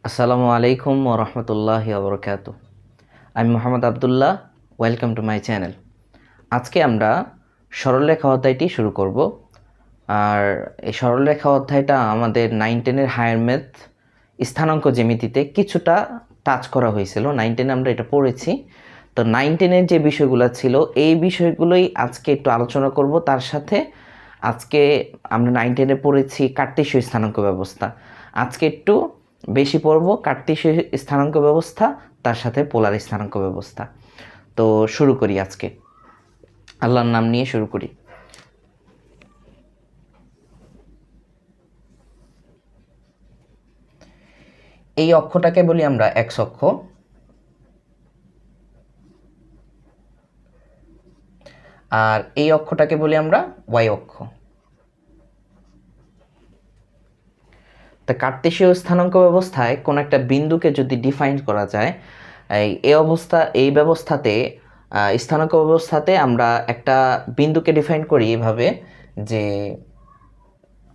আসসালামু আলাইকুম ওয়া রাহমাতুল্লাহি ওয়া বারাকাতুহু। আমি Mohammad Abdullah. Welcome to my channel. আজকে আমরা সরলরেখা অধ্যায়টি শুরু করব। আর এই সরলরেখা অধ্যায়টা আমাদের 9-10 হায়ার ম্যাথ স্থানাঙ্ক জ্যামিতিতে কিছুটা টাচ করা হয়েছিল। 9-10 আমরা এটা পড়েছি। তো 9-10 যে বিষয়গুলো ছিল এই বিষয়গুলোই আজকে একটু আলোচনা করব। তার সাথে আজকে আমরা 9-10 পড়েছি কার্টেসীয় স্থানাঙ্ক ব্যবস্থা। আজকে একটু বেশি পড়ব কার্টেসীয় স্থানাঙ্ক ব্যবস্থা, তার সাথে পোলার স্থানাঙ্ক ব্যবস্থা। তো শুরু করি আজকে, আল্লাহর নাম নিয়ে শুরু করি। এই অক্ষটাকে বলি আমরা এক্স অক্ষ, আর এই অক্ষটাকে বলি আমরা ওয়াই অক্ষ। তা কার্টেসীয় স্থানাঙ্ক ব্যবস্থায় কোন একটা বিন্দুকে যদি ডিফাইন করা যায়, এই ব্যবস্থাতে স্থানাঙ্ক ব্যবস্থাতে আমরা একটা বিন্দুকে ডিফাইন করি এভাবে যে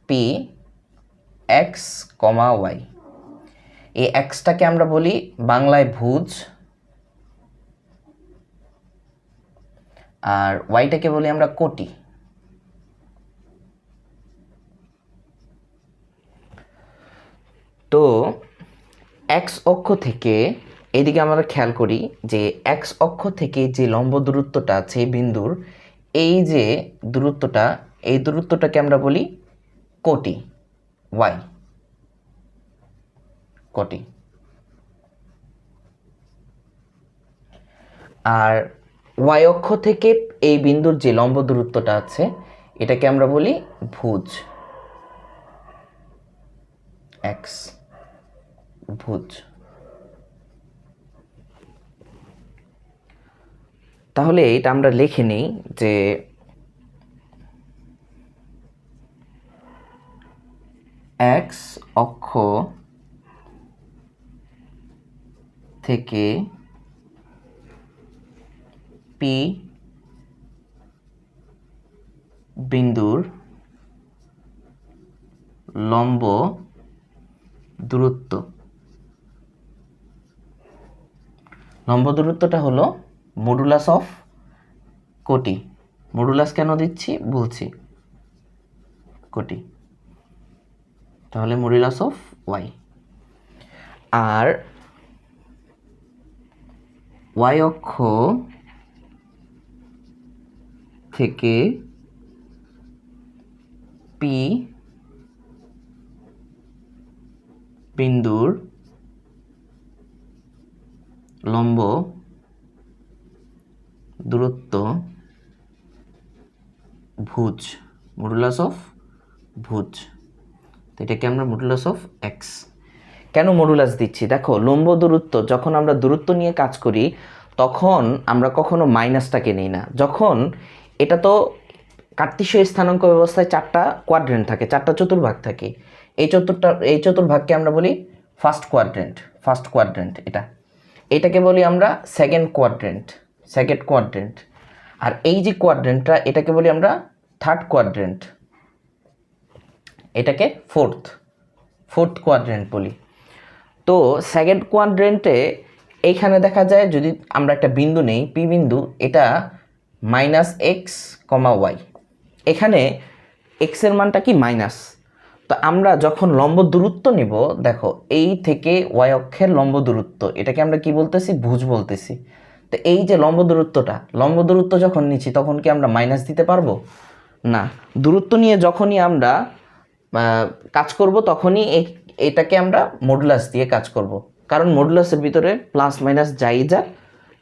পি এক্স কমা ওয়াই। এই এক্সটাকে আমরা বলি বাংলায় ভুজ, আর ওয়াইটাকে বলি আমরা কোটি। তো এক্স অক্ষ থেকে এদিকে আমরা খেয়াল করি যে এক্স অক্ষ থেকে যে লম্ব দূরত্বটা আছে বিন্দুর, এই যে দূরত্বটা, এই দূরত্বটাকে আমরা বলি কোটি, ওয়াই কোটি। আর ওয়াই অক্ষ থেকে এই বিন্দুর যে লম্ব দূরত্বটা আছে এটাকে আমরা বলি ভুজ, এক্স ভুজ। তাহলে এটা আমরা লিখে নিই যে এক্স অক্ষ থেকে পি বিন্দুর লম্ব দূরত্ব, লম্ব দূরত্বটা হলো মডুলাস অফ কোটি। মডুলাস কেন দিচ্ছি বলছি, কোটি। তাহলে মডুলাস অফ ওয়াই। আর ওয়াই অক্ষ থেকে পি বিন্দুর লম্ব দূরত্ব ভুজ, মডুলাস অফ ভুজ। তো এটাকে আমরা মডুলাস অফ এক্স। কেন মডুলাস দিচ্ছি দেখো, লম্ব দূরত্ব যখন আমরা দূরত্ব নিয়ে কাজ করি তখন আমরা কখনো মাইনাসটাকে নিই না। যখন এটা তো কার্টেসীয় স্থানাঙ্ক ব্যবস্থায় চারটা কোয়াড্রেন্ট থাকে, চারটা চতুর্ভাগ থাকে। এই চতুর্ভাগকে আমরা বলি ফার্স্ট কোয়াড্রেন্ট। এটাকে বলি আমরা সেকেন্ড কোয়াড্রেন্ট। আর এই যে কোয়াড্রেন্টটা এটাকে বলি আমরা থার্ড কোয়াড্রেন্ট, এটাকে ফোর্থ কোয়াড্রেন্ট বলি। তো সেকেন্ড কোয়াড্রেন্টে এইখানে দেখা যায় যদি আমরা একটা বিন্দু নেই পি বিন্দু, এটা মাইনাস এক্স কমা ওয়াই। এখানে এক্সের মানটা কি মাইনাস। তো আমরা যখন লম্ব দূরত্ব নিব, দেখো এই থেকে ওয়াই অক্ষের লম্ব দূরত্ব, এটাকে আমরা কি বলতেছি, ভুজ বলতেছি। তো এই যে লম্ব দূরত্ব যখন নিচ্ছি তখন কি আমরা মাইনাস দিতে পারবো না। দূরত্ব নিয়ে যখনই আমরা কাজ করব তখনই এটাকে আমরা মডুলাস দিয়ে কাজ করব, কারণ মডুলাসের ভিতরে প্লাস মাইনাস যাই যা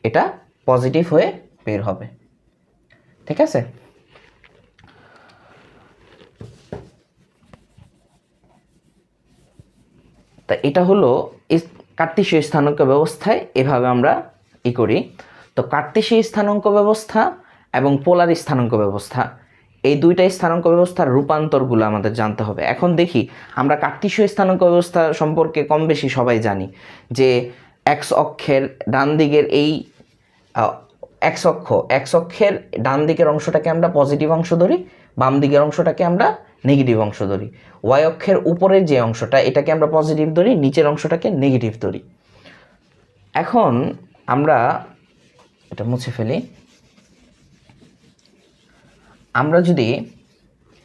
এটা পজিটিভ হয়ে বের হবে। ঠিক আছে। তা এটা হলো কার্টেসীয় স্থানাঙ্ক ব্যবস্থায় এভাবে আমরা করি। তো কার্টেসীয় স্থানাঙ্ক ব্যবস্থা এবং পোলার স্থানাঙ্ক ব্যবস্থা, এই দুইটা স্থানাঙ্ক ব্যবস্থার রূপান্তরগুলো আমাদের জানতে হবে। এখন দেখি আমরা কার্টেসীয় স্থানাঙ্ক ব্যবস্থা সম্পর্কে কম বেশি সবাই জানি যে এক্স অক্ষের ডান দিকের এই এক্স অক্ষের ডান দিকের অংশটাকে আমরা পজিটিভ অংশ ধরি, বাম দিকের অংশটাকে আমরা নেগেটিভ অংশ ধরি, ওয়াই অক্ষের উপরের যে অংশটা এটাকে আমরা পজিটিভ ধরি, নিচের অংশটাকে নেগেটিভ ধরি। এখন আমরা এটা মুছে ফেলি। আমরা যদি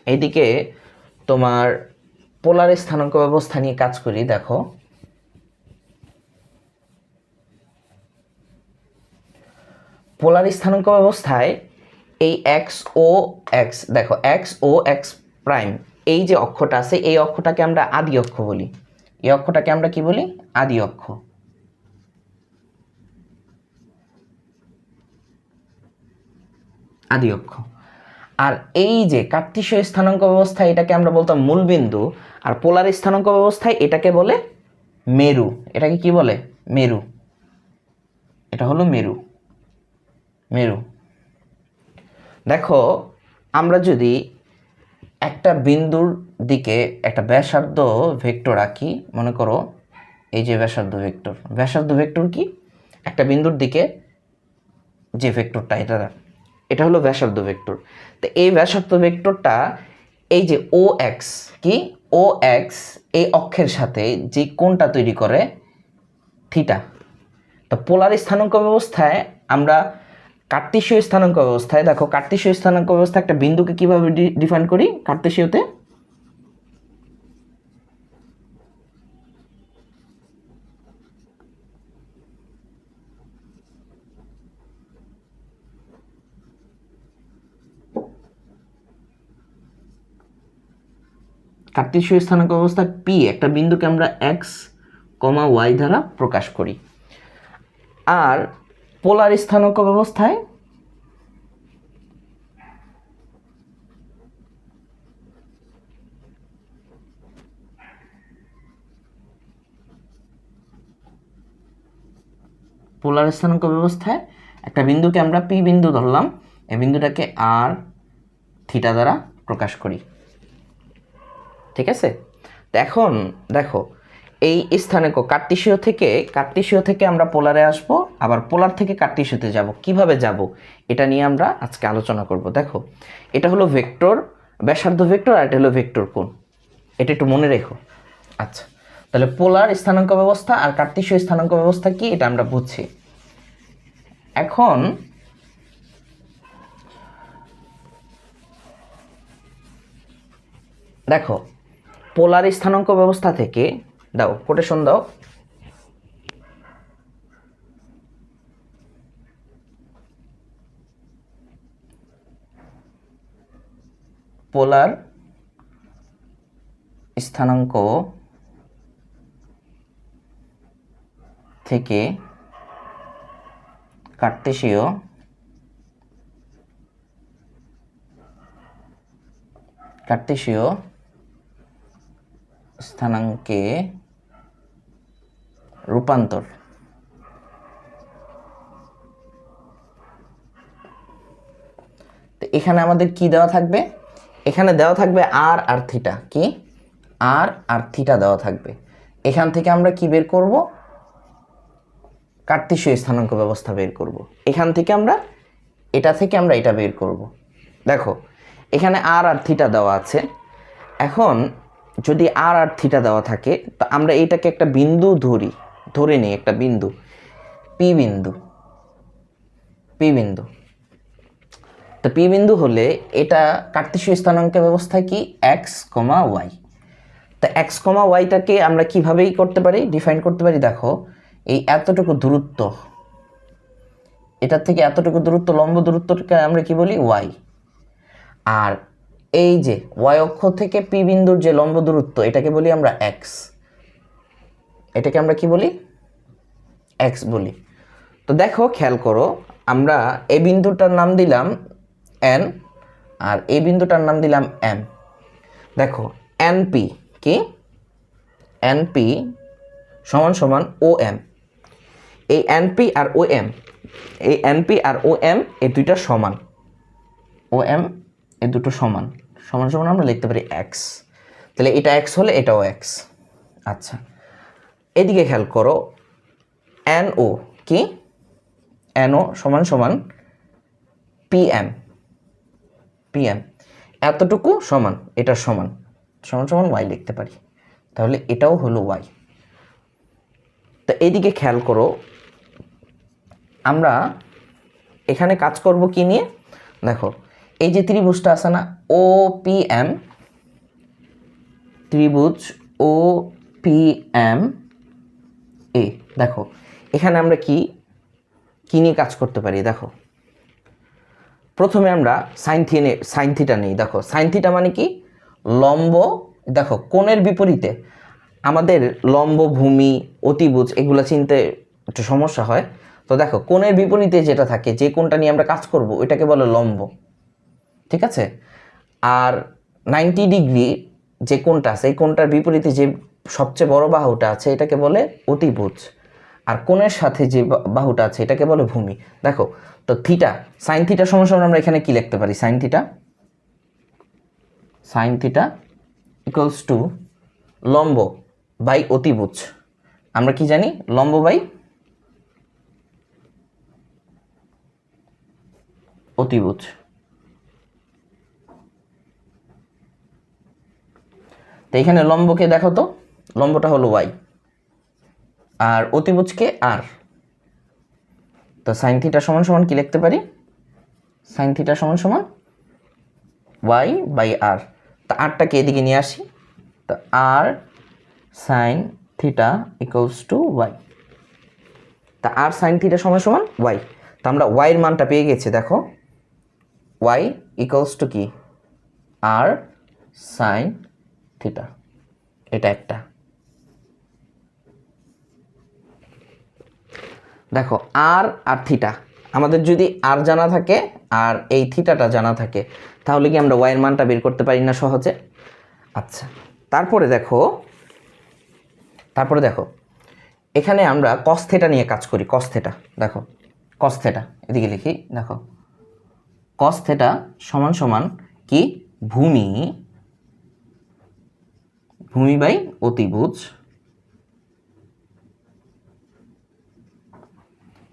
এইদিকে তোমার পোলার স্থানাঙ্ক ব্যবস্থা নিয়ে কাজ করি, দেখো পোলার স্থানাঙ্ক ব্যবস্থায় এই এক্স ও এক্স, দেখো এক্স ও এক্স প্রাইম, এই যে অক্ষটা আছে এই অক্ষটাকে আমরা আদি অক্ষ বলি। এই অক্ষটাকে আমরা কি বলি? আদি অক্ষ। আদি অক্ষ। আর এই যে কার্টেসীয় স্থানাঙ্ক ব্যবস্থায় এটাকে আমরা বলতাম মূলবিন্দু, আর পোলার স্থানাঙ্ক ব্যবস্থায় এটাকে বলে মেরু। এটাকে কি বলে? মেরু। এটা হলো মেরু। মেরু। দেখো আমরা যদি একটা বিন্দুর দিকে একটা ব্যাসার্ধ ভেক্টর আঁকি, মনে করো এই যে ব্যাসার্ধ ভেক্টর। ব্যাসার্ধ ভেক্টর কি? একটা বিন্দুর দিকে যে ভেক্টরটা, এটা হলো ব্যাসার্ধ ভেক্টর। তো এই ব্যাসার্ধ ভেক্টরটা এই যে ও এক্স, কি ও এক্স এই অক্ষের সাথে যে কোণটা তৈরি করে থিটা। তো পোলার স্থানাঙ্ক ব্যবস্থায় আমরা কার্টেসীয় স্থানাঙ্ক ব্যবস্থায়, দেখো কার্টেসীয় স্থানাঙ্ক ব্যবস্থা একটা বিন্দুকে কিভাবে ডিফাইন করি কার্টেসীয়তে? কার্টেসীয় স্থানাঙ্ক ব্যবস্থা পি একটা বিন্দুকে আমরা এক্স কমা ওয়াই দ্বারা প্রকাশ করি। আর পোলার স্থানাঙ্ক ব্যবস্থায় পোলার স্থানাঙ্ক ব্যবস্থায় একটা বিন্দুকে আমরা পি বিন্দু ধরলাম, এই বিন্দুটাকে আর থিটা দ্বারা প্রকাশ করি। ঠিক আছে? তো এখন দেখো এই স্থানাঙ্ক কার্টেসীয় থেকে আমরা পোলারে আসব, আবার পোলার থেকে কার্টেসীয়তে যাব। কিভাবে যাব এটা নিয়ে আমরা আজকে আলোচনা করব। দেখো এটা হলো ভেক্টর, ব্যাসার্ধ ভেক্টর, আর এটা হলো ভেক্টর কোণ। এটা একটু মনে রেখো। আচ্ছা, তাহলে পোলার স্থানাঙ্ক ব্যবস্থা আর কার্টেসীয় স্থানাঙ্ক ব্যবস্থা কি এটা আমরা বুঝছি। এখন দেখো পোলার স্থানাঙ্ক ব্যবস্থা থেকে দাও কোটেশন দাও। পোলার স্থানাঙ্ক থেকে কার্টেসীয় স্থানাঙ্কে রূপান্তর। তো এখানে আমাদের কি দেওয়া থাকবে? এখানে দেওয়া থাকবে আর আর থিটা। কি? আর আর থিটা দেওয়া থাকবে। এখান থেকে আমরা কি বের করব? কার্টেসীয় স্থানাঙ্ক ব্যবস্থা বের করব। এখান থেকে আমরা এটা বের করব। দেখো এখানে আর আর থিটা দেওয়া আছে। এখন যদি আর আর থিটা দেওয়া থাকে তো আমরা এইটাকে একটা বিন্দু ধরে নিই, একটা বিন্দু পি বিন্দু। তো পি বিন্দু হলে এটা কার্টেসীয় স্থানাঙ্ক ব্যবস্থায় কি এক্স কমা ওয়াই। তো এক্স কমা ওয়াইটাকে আমরা কিভাবেই করতে পারি, ডিফাইন করতে পারি। দেখো এই এতটুকু দূরত্ব, এটার থেকে এতটুকু দূরত্ব, লম্ব দূরত্বটাকে আমরা কি বলি? ওয়াই। আর এই যে ওয়াই অক্ষ থেকে পি বিন্দুর যে লম্ব দূরত্ব এটাকে বলি আমরা এক্স। এটাকে আমরা কি বলি? এক্স বলি। তো দেখো খেয়াল করো, আমরা এই বিন্দুটার নাম দিলাম এন আর এই বিন্দুটার নাম দিলাম এম। দেখো এনপি কি? এনপি সমান সমান ও এম। এই এনপি আর ও এম, এই দুইটা সমান। ও এম এই দুটো সমান আমরা লিখতে পারি এক্স। তাহলে এটা এক্স হলে এটাও এক্স। আচ্ছা, এদিকে খেয়াল করো, এন ও কি? এন ও সমান সমান পিএম। এতটুকু সমান এটা সমান সমান সমান ওয়াই লিখতে পারি, তাহলে এটাও হলো ওয়াই। তো এইদিকে খেয়াল করো, আমরা এখানে কাজ করব কি নিয়ে, দেখো এই যে ত্রিভুজটা আছে না ও পি এম, ত্রিভুজ ও পি এম এ, দেখো এখানে আমরা কি নিয়ে কাজ করতে পারি। দেখো প্রথমে আমরা সাইন থিটা নেই। দেখো সাইন থিটা মানে কি, লম্ব, দেখো কোণের বিপরীতে আমাদের লম্ব, ভূমি, অতিভুজ এগুলো চিনতে একটু সমস্যা হয়। তো দেখো কোণের বিপরীতে যেটা থাকে, যে কোণটা নিয়ে আমরা কাজ করব ওইটাকে বলে লম্ব, ঠিক আছে। আর 90 ডিগ্রি যে কোণটা আছে এই কোণটার বিপরীতে যে সবচেয়ে বড় বাহুটা আছে এটাকে বলে অতিভুজ, আর কোণের সাথে যে বাহুটা আছে এটাকে বলে ভূমি। দেখো তো থিটা, সাইন থিটা সমান সমান আমরা এখানে কি লিখতে পারি, সাইন থিটা ইকুয়ালস টু লম্ব বাই অতিভুজ। আমরা কি জানি, লম্ব বাই অতিভুজ। তো এখানে লম্বকে দেখো তো, লম্বটা হলো ওয়াই আর অতিভুজকে আর। তো সাইন থিটা সমান সমান কি লিখতে পারি, সাইন থিটা সমান সমান ওয়াই বাই আর। তা আরটাকে এদিকে নিয়ে আসি, তো আর sine theta equals to y. তা আর সাইন থিটা সমান সমান ওয়াই। তো আমরা ওয়াইয়ের মানটা পেয়ে গেছি, দেখো ওয়াই ইকুয়ালস টু কি, আর সাইন থিটা, এটা একটা। দেখো আর থিটা, আমাদের যদি আর জানা থাকে আর এই থিটাটা জানা থাকে তাহলে কি আমরা ওয়াইয়ের মানটা বের করতে পারি না সহজে। আচ্ছা তারপরে দেখো এখানে আমরা কস থিটা নিয়ে কাজ করি। কস থিটা, দেখো কস থিটা এদিকে লিখি, দেখো কস থিটা সমান সমান কি, ভূমি বাই অতিভুজ।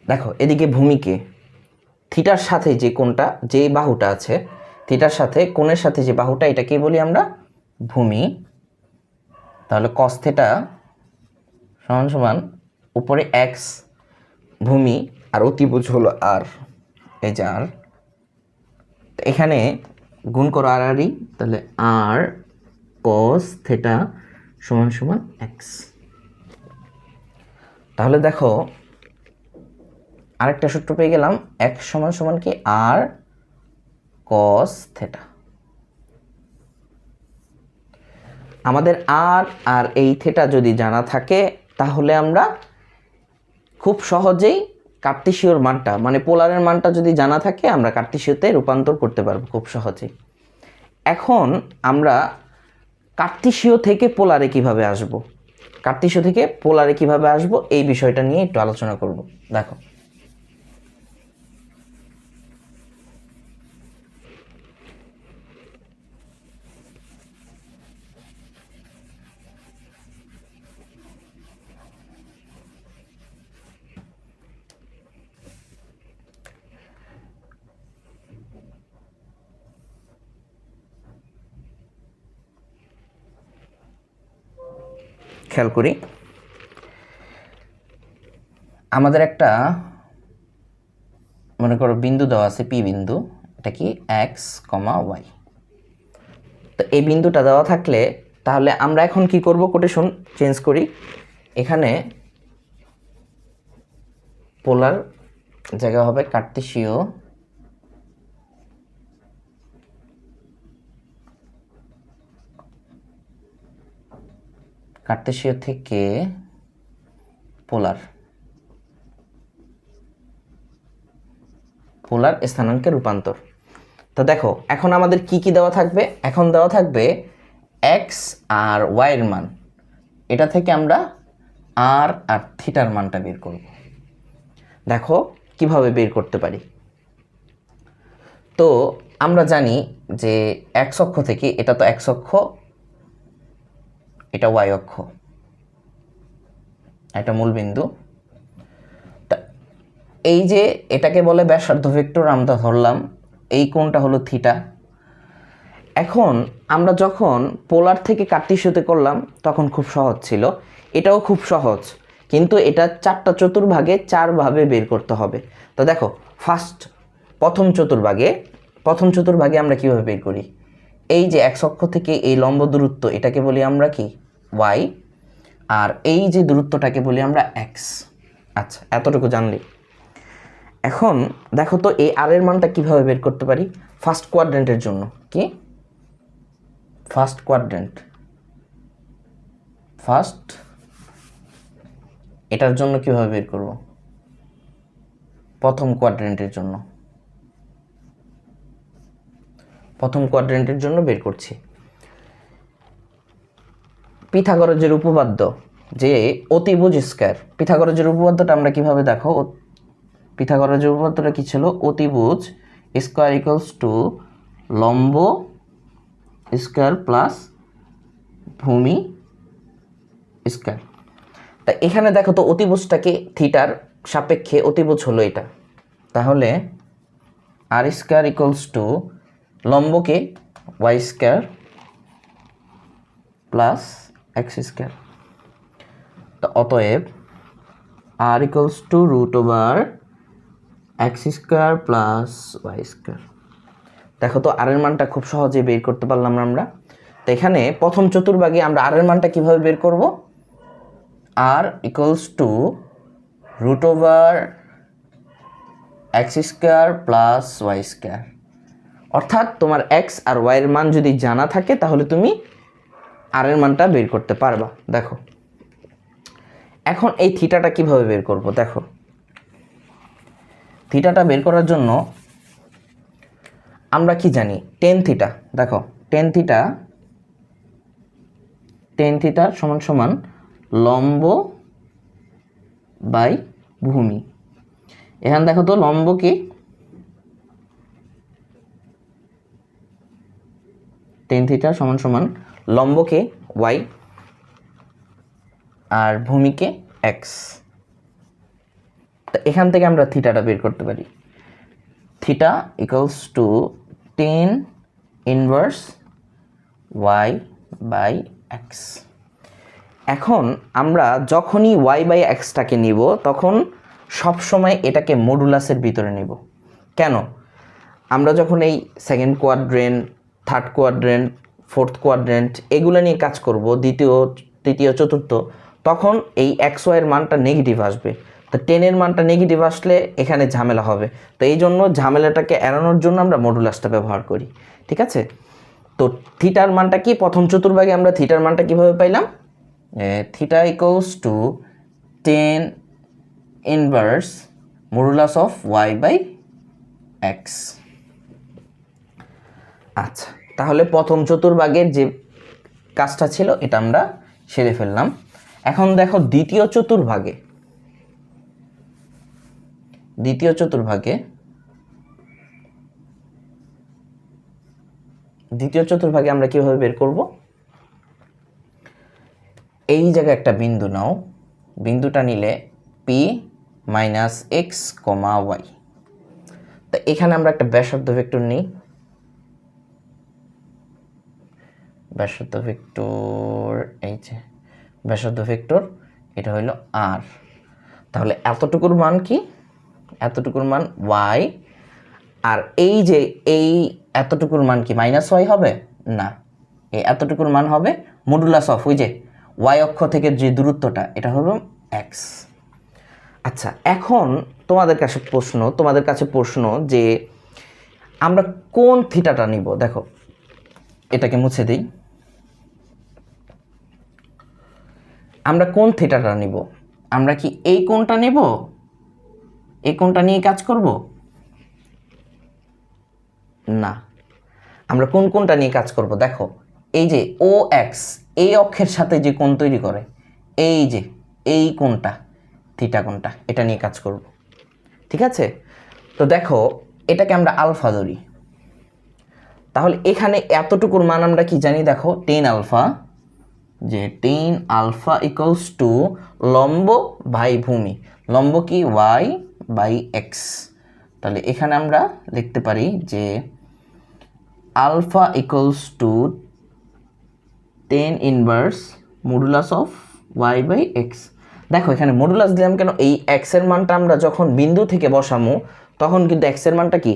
দেখো এদিকে ভূমিকে থিটার সাথে যে কোণটা, যে বাহুটা আছে থিটার সাথে কোণের সাথে যে বাহুটা, এটাকেই বলি আমরা ভূমি। তাহলে কস থিটা সমান সমান উপরে এক্স ভূমি আর অতিভুজ হলো আর, এই যে আর, এখানে গুণ করো আর আরই, তাহলে আর কস থিটা সমান সমান এক্স। তাহলে দেখো আরেকটা সূত্র পেয়ে গেলাম, এক্স সমান সমান কি, আর কস থিটা। আমাদের আর এই থিটা যদি জানা থাকে তাহলে আমরা খুব সহজেই কার্টেসীয়র মানটা, মানে পোলারের মানটা যদি জানা থাকে আমরা কার্টেসীয়তে রূপান্তর করতে পারবো খুব সহজেই। এখন আমরা কার্টেসীয় থেকে পোলারে কিভাবে আসব, এই বিষয়টা নিয়ে একটু আলোচনা করব। দেখো খেয়াল করি, আমাদের একটা মনে করো বিন্দু দেওয়া আছে পি বিন্দু, এটা কি এক্স কমা ওয়াই। তো এই বিন্দুটা দেওয়া থাকলে তাহলে আমরা এখন কি করব, কোটেশন চেঞ্জ করি, এখানে পোলার জায়গা হবে কার্টেসীয়, থেকে পোলার স্থানাঙ্কের রূপান্তর। তো দেখো এখন আমাদের কি দেওয়া থাকবে, এখন দেওয়া থাকবে এক্স আর ওয়াই এর মান, এটা থেকে আমরা আর থিটার মানটা বের করব। দেখো কিভাবে বের করতে পারি। তো আমরা জানি যে এক্স অক্ষ থেকে, এটা তো এক্স অক্ষ, এটা ওয়াই অক্ষ, এটা মূল বিন্দু। এই যে এটাকে বলে ব্যাসার্ধ ভেক্টর, আমরা ধরলাম এই কোণটা হলো থিটা। এখন আমরা যখন পোলার থেকে কার্টেসীয়তে করলাম তখন খুব সহজ ছিল, এটাও খুব সহজ, কিন্তু এটা 4টা চতুর্ভাগে 4 ভাবে বের করতে হবে। তো দেখো প্রথম চতুর্ভাগে আমরা কিভাবে বের করি, এই যে x অক্ষ থেকে এই লম্ব দূরত্ব এটাকে বলি আমরা কি y, আর এই যে দূরত্বটাকে বলি আমরা x। আচ্ছা, এতটুকু জানলি। এখন দেখো তো এই r এর মানটা কিভাবে বের করতে পারি। ফার্স্ট কোয়াড্রেন্টের জন্য কি, এটার জন্য কিভাবে বের করব, প্রথম কোয়াড্রেন্টের জন্য বের করছি। পিথাগোরাসের উপপাদ্য যে অতিভুজ স্কয়ার, পিথাগোরাসের উপপাদ্যটা আমরা কিভাবে দেখো, পিথাগোরাসের উপপাদ্যটা কি ছিল, অতিভুজ স্কয়ার ইকুয়ালস টু লম্ব স্কয়ার প্লাস ভূমি স্কয়ার। তা এখানে দেখো তো অতিভুজটাকে থিটার সাপেক্ষে অতিভুজ হলো এটা, তাহলে আর স্কয়ার ইকুয়ালস টু লম্বকে y square plus x square. তো অতএব r equals to root over x square plus y square. দেখো তো আর এর মানটা খুব সহজে বের করতে পারলাম আমরা। তো এখানে প্রথম চতুর্ভাগে আমরা আর এর মানটা কিভাবে বের করব, r equals to root over x square plus y square. অর্থাৎ তোমার এক্স আর ওয়াই এর মান যদি জানা থাকে তাহলে তুমি আর এর মানটা বের করতে পারবা। দেখো এখন এই থিটাটা কিভাবে বের করব, দেখো থিটাটা বের করার জন্য আমরা কি জানি, টেন থিটা। দেখো টেন থিটার সমান সমান লম্ব বাই ভূমি। এখানে দেখো তো লম্ব কি, টেন থিটা সমান সমান লম্বকে ওয়াই আর ভূমিকে এক্স। তো এখান থেকে আমরা থিটাটা বের করতে পারি, theta equals to tan inverse y by x. এখন আমরা যখনই ওয়াই বাই এক্সটাকে নিব তখন সবসময় এটাকে মডুলাসের ভিতরে নেব। কেন, আমরা যখন এই second quadrant, third quadrant, fourth quadrant এগুলো নিয়ে কাজ করব, দ্বিতীয় তৃতীয় চতুর্থ, তখন এই এক্স ওয়াইয়ের মানটা নেগেটিভ আসবে। তো টেনের মানটা নেগেটিভ আসলে এখানে ঝামেলা হবে। তো এই জন্য ঝামেলাটাকে এড়ানোর জন্য আমরা মডুলাসটা ব্যবহার করি। ঠিক আছে, তো থিটার মানটা কি, প্রথম চতুর্ভাগে আমরা থিটার মানটা কিভাবে পাইলাম, theta equals to tan inverse modulus of y by x. আচ্ছা, তাহলে প্রথম চতুর্ভাগের যে কাজটা ছিল এটা আমরা সেরে ফেললাম। এখন দেখো দ্বিতীয় চতুর্ভাগে আমরা কিভাবে বের করব, এই জায়গায় একটা বিন্দু নাও, বিন্দুটা নিলে পি মাইনাস এক্স কমা ওয়াই। তো এখানে আমরা একটা ব্যাসার্ধ ভেক্টর নিই, ব্যাসার্ধ ভেক্টর এটা হলো আর। তাহলে এতটুকুর মান কি, এতটুকুর মান ওয়াই, আর এই যে এই এতটুকুর মান কি মাইনাস ওয়াই হবে না, এই এতটুকুর মান হবে মডুলাস অফ ওই যে ওয়াই অক্ষ থেকে যে দূরত্বটা এটা হবে এক্স। আচ্ছা, এখন তোমাদের কাছে প্রশ্ন যে আমরা কোন থিটাটা নিব। দেখো এটাকে মুছে দিই, আমরা কোন থিটাটা নিব, আমরা কি এই কোণটা নেব, এই কোণটা নিয়ে কাজ করব না, আমরা কোন কোণটা নিয়ে কাজ করব, দেখো এই যে ও এক্স এই অক্ষের সাথে যে কোণ তৈরি করে, এই যে এই কোণটা থিটা কোণটা, এটা নিয়ে কাজ করব। ঠিক আছে, তো দেখো এটাকে আমরা আলফা ধরি। তাহলে এখানে এতটুকুর মান আমরা কি জানি, দেখো টেন আলফা, যে টেন আলফা ইকুয়ালস টু লম্ব বাই ভূমি, লম্ব কি ওয়াই বাই এক্স। তাহলে এখানে আমরা লিখতে পারি যে alpha equals to tan inverse modulus of y by x. দেখো এখানে মডুলাস দিলাম কেন, এই এক্সের মানটা আমরা যখন বিন্দু থেকে বসামো তখন কিন্তু এক্সের মানটা কি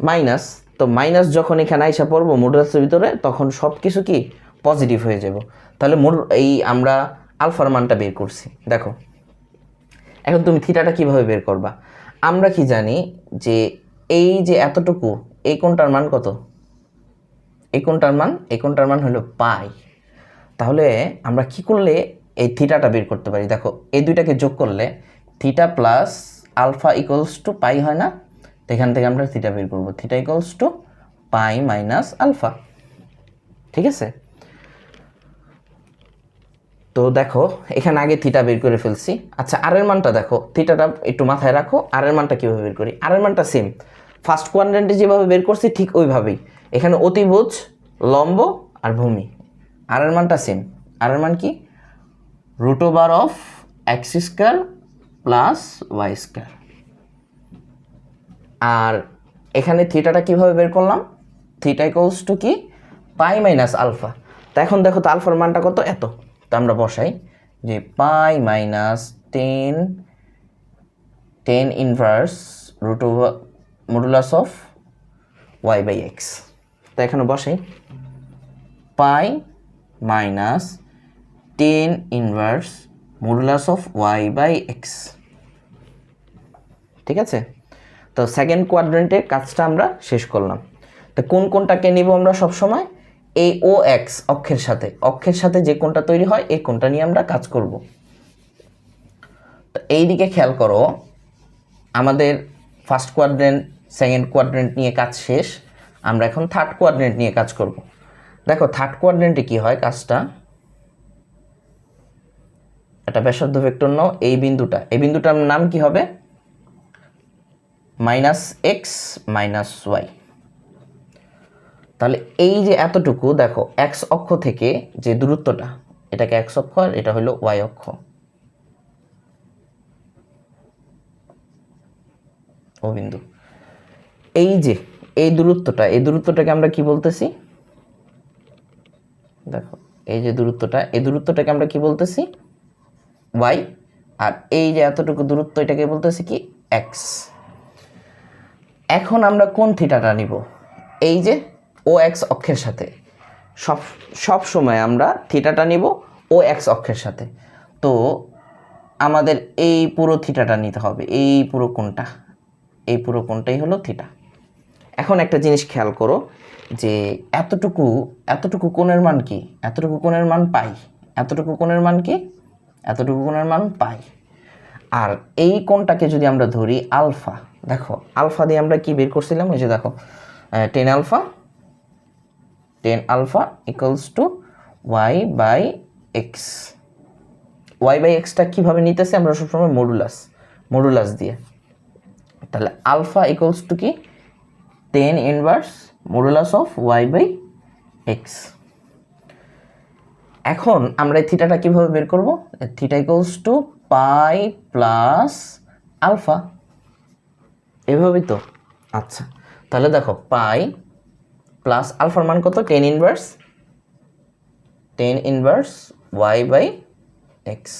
মাইনাস, তো মাইনাস যখন এখানে আইসা পড়বো মডুলাসের ভিতরে তখন সব কিছু কি পজিটিভ হয়ে যাব। তাহলে এই আমরা আলফার মানটা বের করছি। দেখো এখন তুমি থিটাটা কিভাবে বের করবা, আমরা কি জানি যে এই যে এতটুকু এই কোণটার মান কত, এই কোণটার মান হলো পাই। তাহলে আমরা কি করলে এই থিটাটা বের করতে পারি, দেখো এই দুইটাকে যোগ করলে theta plus alpha equals to pi হয় না, তো এখান থেকে আমরা থিটা বের করবো, theta equals to pi minus alpha. ঠিক আছে, তো দেখো এখানে আগে থিটা বের করে ফেলছি। আচ্ছা আর এর মানটা দেখো, থিটাটা একটু মাথায় রাখো, আর এর মানটা কীভাবে বের করি, আর এর মানটা সেম ফার্স্ট কোয়াড্রেন্টে যেভাবে বের করছি ঠিক ওইভাবেই, এখানে অতিভুজ লম্ব আর ভূমি, আর এর মানটা সেম। আর এর মান কি root over of x square plus y square. আর এখানে থিটাটা কিভাবে বের করলাম, থিটা ইকুয়ালস টু কি পাই মাইনাস আলফা। তা এখন দেখো তো আলফার মানটা কত, এত, তো আমরা বসাই যে pi minus tan inverse root over modulus of y by x. তো এখানে বসাই pi minus tan inverse modulus of y by x. ঠিক আছে, তো সেকেন্ড কোয়াড্রেন্টের কাজটা আমরা শেষ করলাম। তো কোনটাকে নিব আমরা সবসময় এই ও এক্স অক্ষের সাথে যে কোণটা তৈরি হয় এই কোণটা নিয়ে আমরা কাজ করব। তো এই দিকে খেয়াল করো, আমাদের ফার্স্ট কোয়াড্রেন্ট সেকেন্ড কোয়াড্রেন্ট নিয়ে কাজ শেষ, আমরা এখন থার্ড কোয়াড্রেন্ট নিয়ে কাজ করব। দেখো থার্ড কোয়াড্রেন্টে কি হয় কাজটা, একটা ব্যাসার্ধ ভেক্টর নাও, এই বিন্দুটার নাম কি হবে মাইনাস এক্স মাইনাস ওয়াই। তাহলে এই যে এতটুকু দেখো এক্স অক্ষ থেকে যে দূরত্বটা, এটাকে এক্স অক্ষ আর এটা হলো ওয়াই অক্ষ, ও বিন্দু, এই যে এই দূরত্বটাকে আমরা কি বলতেছি, দেখো এই যে দূরত্বটাকে আমরা কি বলতেছি ওয়াই, আর এই যে এতটুকু দূরত্ব এটাকে বলতেছি কি এক্স। এখন আমরা কোন থিটাটা নিব, এই যে ও এক্স অক্ষের সাথে, সব সময় আমরা থিটাটা নিব ও এক্স অক্ষের সাথে। তো আমাদের এই পুরো থিটাটা নিতে হবে, এই পুরো কোণটাই হলো থিটা। এখন একটা জিনিস খেয়াল করো যে এতটুকু কোণের মান কি, এতটুকু কোণের মান পাই, এতটুকু কোণের মান পাই। আর এই কোণটাকে যদি আমরা ধরি আলফা, দেখো আলফা দিয়ে আমরা কি বের করছিলাম, ওই যে দেখো tan alpha equals to y by এক্সটা কীভাবে নিতেছি আমরা সবসময় মডুলাস দিয়ে। তাহলে আলফা ইকুয়ালস টু কি tan inverse modulus of y by x. এখন আমরা এই থিটাটা কীভাবে বের করব, theta equals to pi plus alpha, এভাবেই তো। আচ্ছা তাহলে দেখো পাই প্লাস আলফার মান কত, tan inverse y by x.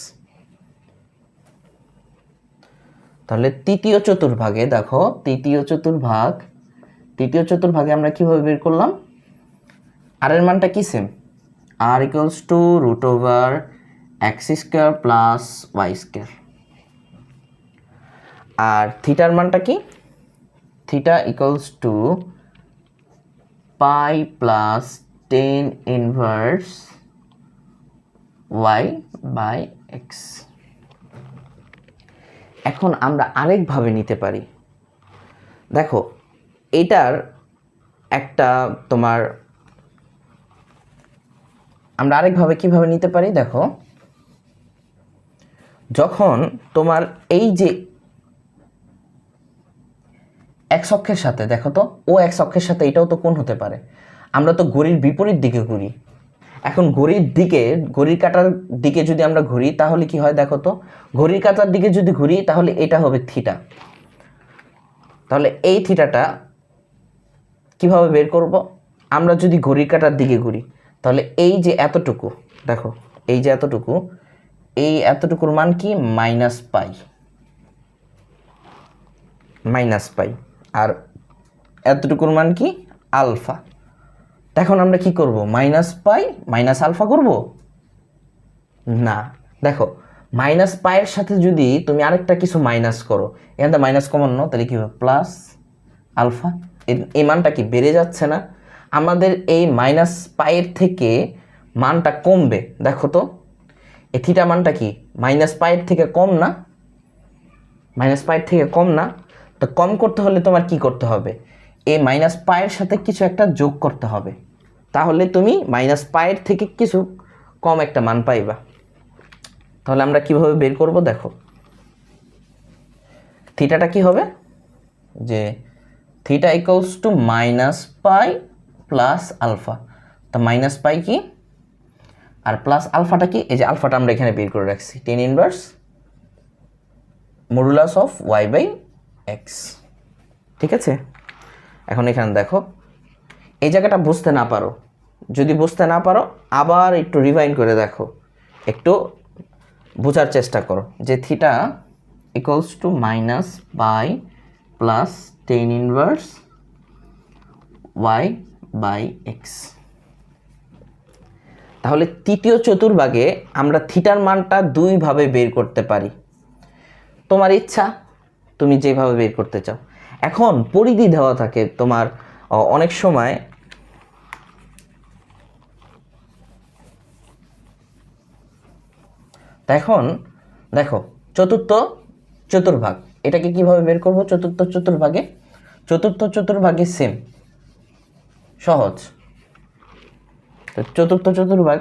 তাহলে তৃতীয় চতুর্ভাগে আমরা কিভাবে বের করলাম, আর এর মানটা কি same, r equals to root over x square plus y square. আর থিটার মানটা কি, theta equals to pi plus tan inverse y by x. এখন আমরা আরেকভাবে নিতে পারি, দেখো এটার একটা আমরা আরেকভাবে কিভাবে নিতে পারি, দেখো যখন তোমার এই যে এক্স অক্ষের সাথে, দেখো তো ও এক্স অক্ষের সাথে এটাও তো কোণ হতে পারে, আমরা তো ঘড়ির বিপরীত দিকে ঘুরি। এখন ঘড়ির কাঁটার দিকে যদি আমরা ঘুরি তাহলে কি হয়, দেখো তো ঘড়ির কাঁটার দিকে যদি ঘুরি তাহলে এটা হবে থিটা। তাহলে এই থিটাটা কিভাবে বের করব? আমরা যদি ঘড়ির কাঁটার দিকে ঘুরি তাহলে এই যে এতটুকু, দেখো এই যে এতটুকু, এই এতটুকুর মান কি? মাইনাস পাই। আর এতটুকুর মান কি? আলফা। এখন আমরা কি করব? মাইনাস পাই মাইনাস আলফা করব না। দেখো মাইনাস পাইয়ের সাথে যদি তুমি আরেকটা কিছু মাইনাস করো, এখান থেকে মাইনাস কমন নাও, তাহলে কি হবে? Plus alpha. এই মানটা কি বেড়ে যাচ্ছে না? আমাদের এই মাইনাস পাইয়ের থেকে মানটা কমবে। দেখো তো এই থিটা মানটা কি মাইনাস পাইয়ের থেকে কম না? মাইনাস পাইয়ের থেকে কম না? তো কম করতে হলে তোমার কি করতে হবে? এই মাইনাস পাইয়ের সাথে কিছু একটা যোগ করতে হবে, তাহলে তুমি মাইনাস পাইয়ের থেকে কিছু কম একটা মান পাইবা। তাহলে আমরা কিভাবে বের করব? দেখো থিটাটা কি হবে, যে theta equals to minus pi plus alpha. তা মাইনাস পাই কি আর প্লাস আলফাটা কি? এই যে আলফাটা আমরা এখানে বের করে রাখছি, tan inverse modulus of y by x. ঠিক আছে, এখন এখানে দেখো এই জায়গাটা বুঝতে না পারো, যদি বুঝতে না পারো আবার একটু রিভাইন্ড করে দেখো, একটু বোঝার চেষ্টা করো যে theta equals to minus pi plus tan inverse y by x. তাহলে তৃতীয় চতুর্ভাগে আমরা থিটার মানটা দুইভাবে বের করতে পারি, তোমার ইচ্ছা তুমি যেভাবে বের করতে চাও। এখন পরিধি দেওয়া থাকে তোমার অনেক সময়, এখন দেখো চতুর্থ চতুর্ভাগ, এটাকে কিভাবে বের করব? চতুর্থ চতুর্ভাগে সেম সহজ। তো চতুর্থ চতুর্ভাগ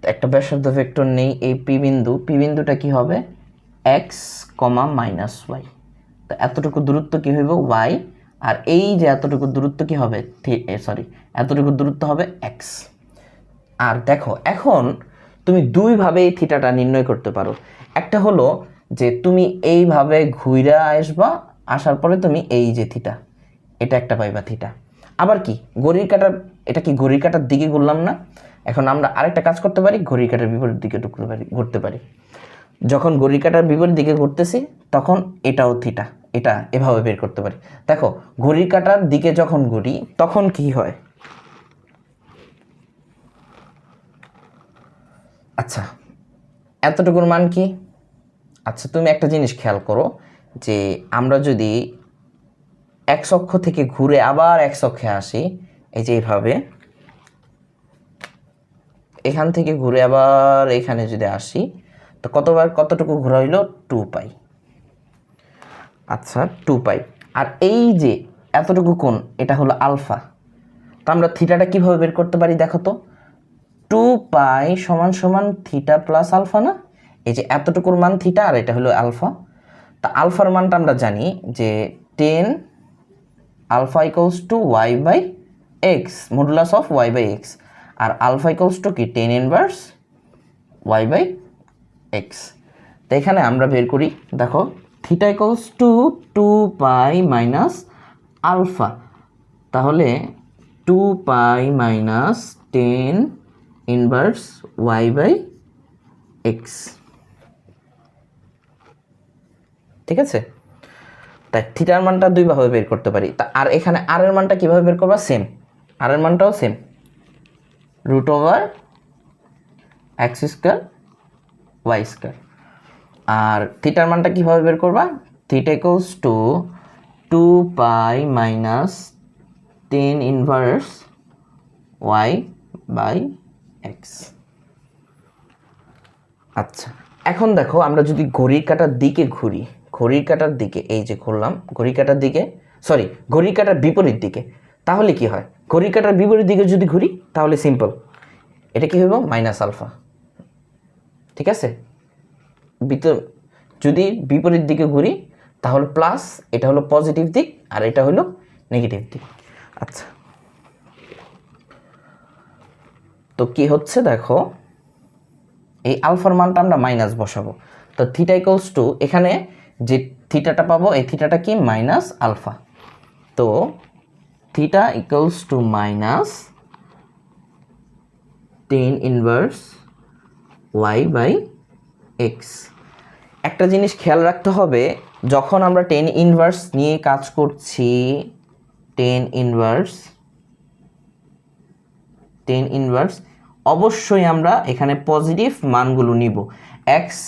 একটা ব্যাসার্ধ ভেক্টর নেই, এই পি বিন্দুটা কি হবে? X comma minus y. তো এতটুকু দূরত্ব কি হইব? ওয়াই। আর এই যে এতটুকু দূরত্ব কি হবে? এতটুকু দূরত্ব হবে এক্স। আর দেখো এখন তুমি দুইভাবে এই থিটাটা নির্ণয় করতে পারো। একটা হলো যে তুমি এইভাবে ঘুরে আসবা, আসার পরে তুমি এই যে থিটা, এটা একটা পাইবা থিটা। আবার কি ঘড়ির কাঁটার, এটা কি ঘড়ির কাঁটার দিকে ঘুরলাম না? এখন আমরা আরেকটা কাজ করতে পারি, ঘড়ির কাঁটার বিপরীত দিকে ঘুরতে পারি। যখন ঘড়ির কাঁটার বিপরীত দিকে ঘুরতেছি তখন এটাও থিটা, এটা এভাবে বের করতে পারি। দেখো ঘড়ির কাঁটার দিকে যখন ঘুরি তখন কি হয়? আচ্ছা এতটুকুর মান কি? আচ্ছা তুমি একটা জিনিস খেয়াল করো, যে আমরা যদি এক্স অক্ষ থেকে ঘুরে আবার এক্স অক্ষে আসি, এই যে এইভাবে এখান থেকে ঘুরে আবার এখানে যদি আসি, তো কতটুকু ঘোরা হইলো? 2 পাই। আচ্ছা 2 পাই। আর এই যে এতটুকু কোণ, এটা হলো আলফা। তো আমরা থিটাটা কিভাবে বের করতে পারি? দেখো তো 2 পাই সমান সমান থিটা প্লাস আলফা না? এই যে এতটুকুর মান থিটা আর এটা হলো আলফা। তা আলফার মানটা আমরা জানি যে 10 alpha equals to y by x, modulus of y by x. আর আলফা ইকুয়ালস টু কি? 10 ইনভার্স ওয়াই বাই এক্স। তো এখানে আমরা বের করি, দেখো theta equals to 2 pi minus alpha, তাহলে 2 pi minus 10 inverse y by x. ঠিক আছে, তাই থিটার মানটা দুইভাবে বের করতে পারি। তা আর এখানে আর এর মানটা কিভাবে বের করবা? সেম, আর এর মানটাও same, root over x square y square. আর থিটার মানটা কিভাবে বের করবা? Theta equals to 2 pi minus 10 inverse y by x. আচ্ছা এখন দেখো আমরা যদি ঘড়ির কাঁটার দিকে ঘুরি, ঘড়ির কাঁটার দিকে এই যে ঘুরলাম, ঘড়ির কাঁটার দিকে, ঘড়ির কাঁটার বিপরীত দিকে, তাহলে কি হয়? ঘড়ির কাঁটার বিপরীত দিকে যদি ঘুরি তাহলে সিম্পল, এটা কি হইব? Minus alpha. ঠিক আছে, যদি বিপরীত দিকে ঘুরি তাহলে প্লাস, এটা হলো পজিটিভ দিক আর এটা হলো নেগেটিভ দিক। আচ্ছা তো কি হচ্ছে দেখো, এই আলফার মানটা আমরা মাইনাস বসাবো। তো থিটা ইকুয়ালস টু এখানে যে থিটাটা পাবো এই থিটাটা কি মাইনাস আলফা। তো theta equals to minus tan inverse y by x. একটা জিনিস খেয়াল রাখতে হবে, যখন আমরা টেন ইনভার্স নিয়ে কাজ করছি, টেন ইনভার্স অবশ্যই আমরা এখানে পজিটিভ মানগুলো নিব। এক্স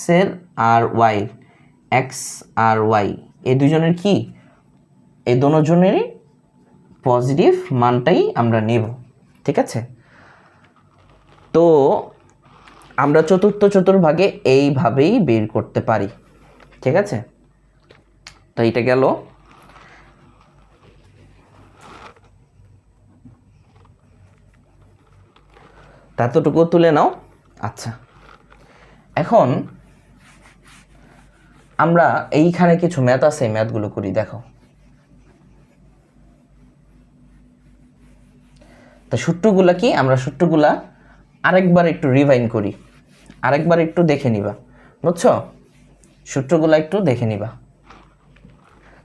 আর ওয়াই এই দুজনের কি, এই দুজনেরই পজিটিভ মানটাই আমরা নেব, ঠিক আছে। তো আমরা চতুর্ভাগে এইভাবেই বের করতে পারি, ঠিক আছে। তো এটা গেল। এতটুকু তুলে নাও। আচ্ছা, এখন আমরা এইখানে কিছু ম্যাথ আছে, ম্যাথগুলো করি। দেখো, তো সূত্রগুলা কি, আমরা সূত্রগুলা আরেকবার একটু রিভাইন করি, আরেকবার একটু দেখে নিবা, বুঝছো? সূত্রগুলা একটু দেখে নিবা,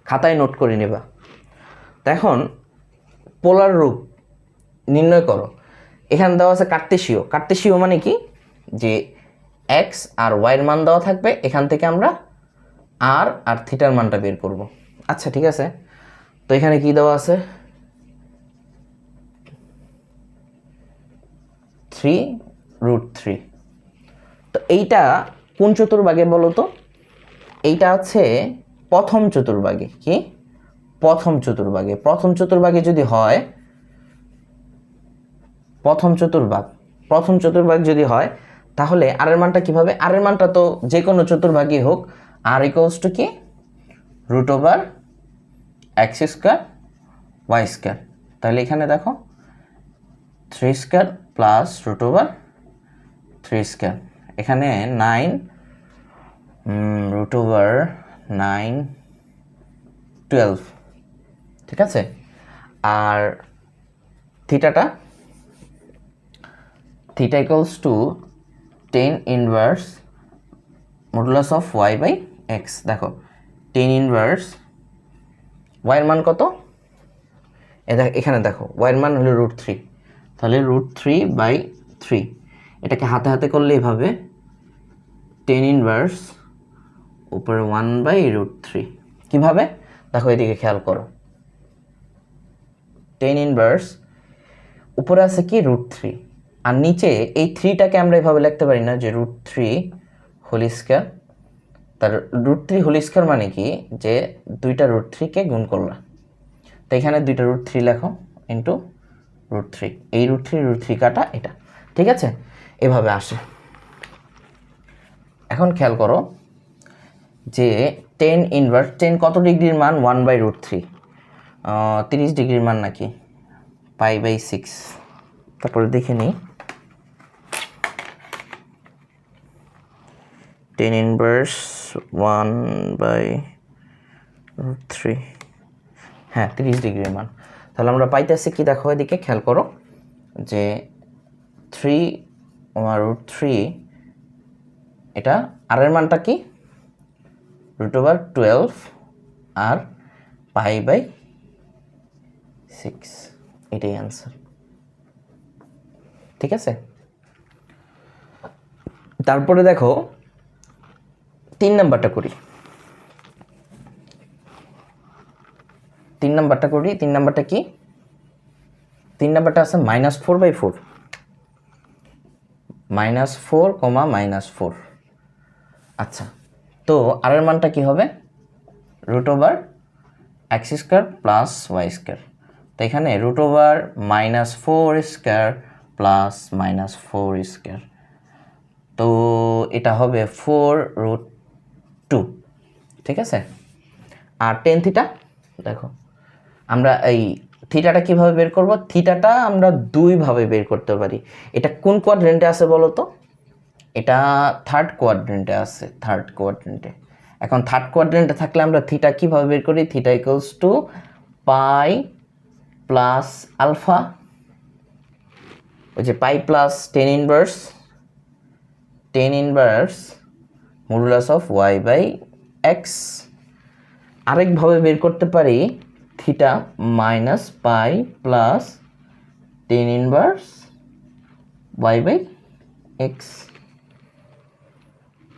খাতায় নোট করে নিবা। তো এখন পোলার রূপ নির্ণয় করো। এখানে দেওয়া আছে কার্তেশীয় মানে কি, যে এক্স আর ওয়াইয়ের মান দেওয়া থাকবে, এখান থেকে আমরা আর থিটার মানটা বের করব। আচ্ছা, ঠিক আছে। তো এখানে কি দেওয়া আছে, 3√3। তো এইটা কোন চতুর্ভাগে বলো তো? এইটা আছে প্রথম চতুর্ভাগে। কি প্রথম চতুর্ভাগে যদি হয়, প্রথম চতুর্ভাগ যদি হয়, তাহলে আর এর মানটা কিভাবে, আর এর মানটা তো যে কোনো চতুর্ভাগই হোক, আর ইকুয়ালস টু কি √x² y²। তাহলে এখানে দেখো 3² প্লাস √3², এখানে 9 √9 12, ঠিক আছে। আর theta equals to 10 inverse modulus of y by x. দেখো 10 ইনভার্স ওয়াইয়ের মান কত, এখানে দেখো ওয়াইয়ের মান হলো √3, তাহলে √3/3। এটাকে হাতে হাতে করলে এভাবে 10 ইনভার্স উপরে 1/√3। কিভাবে দেখো, এদিকে খেয়াল করো, 10 ইনভার্স উপরে আছে কি √3, আর নিচে এই 3টাকে আমরা এভাবে লিখতে পারি না, যে √3² তার √3² মানে কি, যে দুইটা √3কে গুণ করলাম। তো এখানে দুইটা √3 লেখো ইন্টু √3, এই √3 কাটা এটা, ঠিক আছে। এভাবে আসে। এখন খেয়াল করো যে 10 ইনভার্স 10 কত ডিগ্রির মান, 1/√3, 30 ডিগ্রির মান নাকি, π/6। তারপরে দেখে নিই, 10 ইনভার্স 1/√3, হ্যাঁ 30 ডিগ্রির মান। তাহলে আমরা পাইতেছি কি, দেখো এদিকে খেয়াল করো, যে 3/√3, এটা আর এর মানটা কি √12 আর π/6, এটাই অ্যান্সার, ঠিক আছে। তারপরে দেখো 3 নাম্বারটা করি। 3 নাম্বারটা কি, 3 নাম্বারটা আছে -4/4, -4, আচ্ছা। তো আর এর মানটা কি হবে, √x² প্লাস y²। তো এখানে √-4² প্লাস -4², তো এটা হবে 4√2, ঠিক আছে। আর টেন থিটা, দেখো আমরা এই থিটাটা কিভাবে বের করব, থিটাটা আমরা দুইভাবে বের করতে পারি। এটা কোন কোয়াড্রেন্টে আছে বলো তো? এটা থার্ড কোয়াড্রেন্টে আছে, এখন থার্ড কোয়াড্রেন্টে থাকলে আমরা থিটা কিভাবে বের করি, theta equals to pi plus alpha ওই যে pi plus tan inverse modulus of y by x. আরেকভাবে বের করতে পারি theta minus pi plus tan inverse y by x.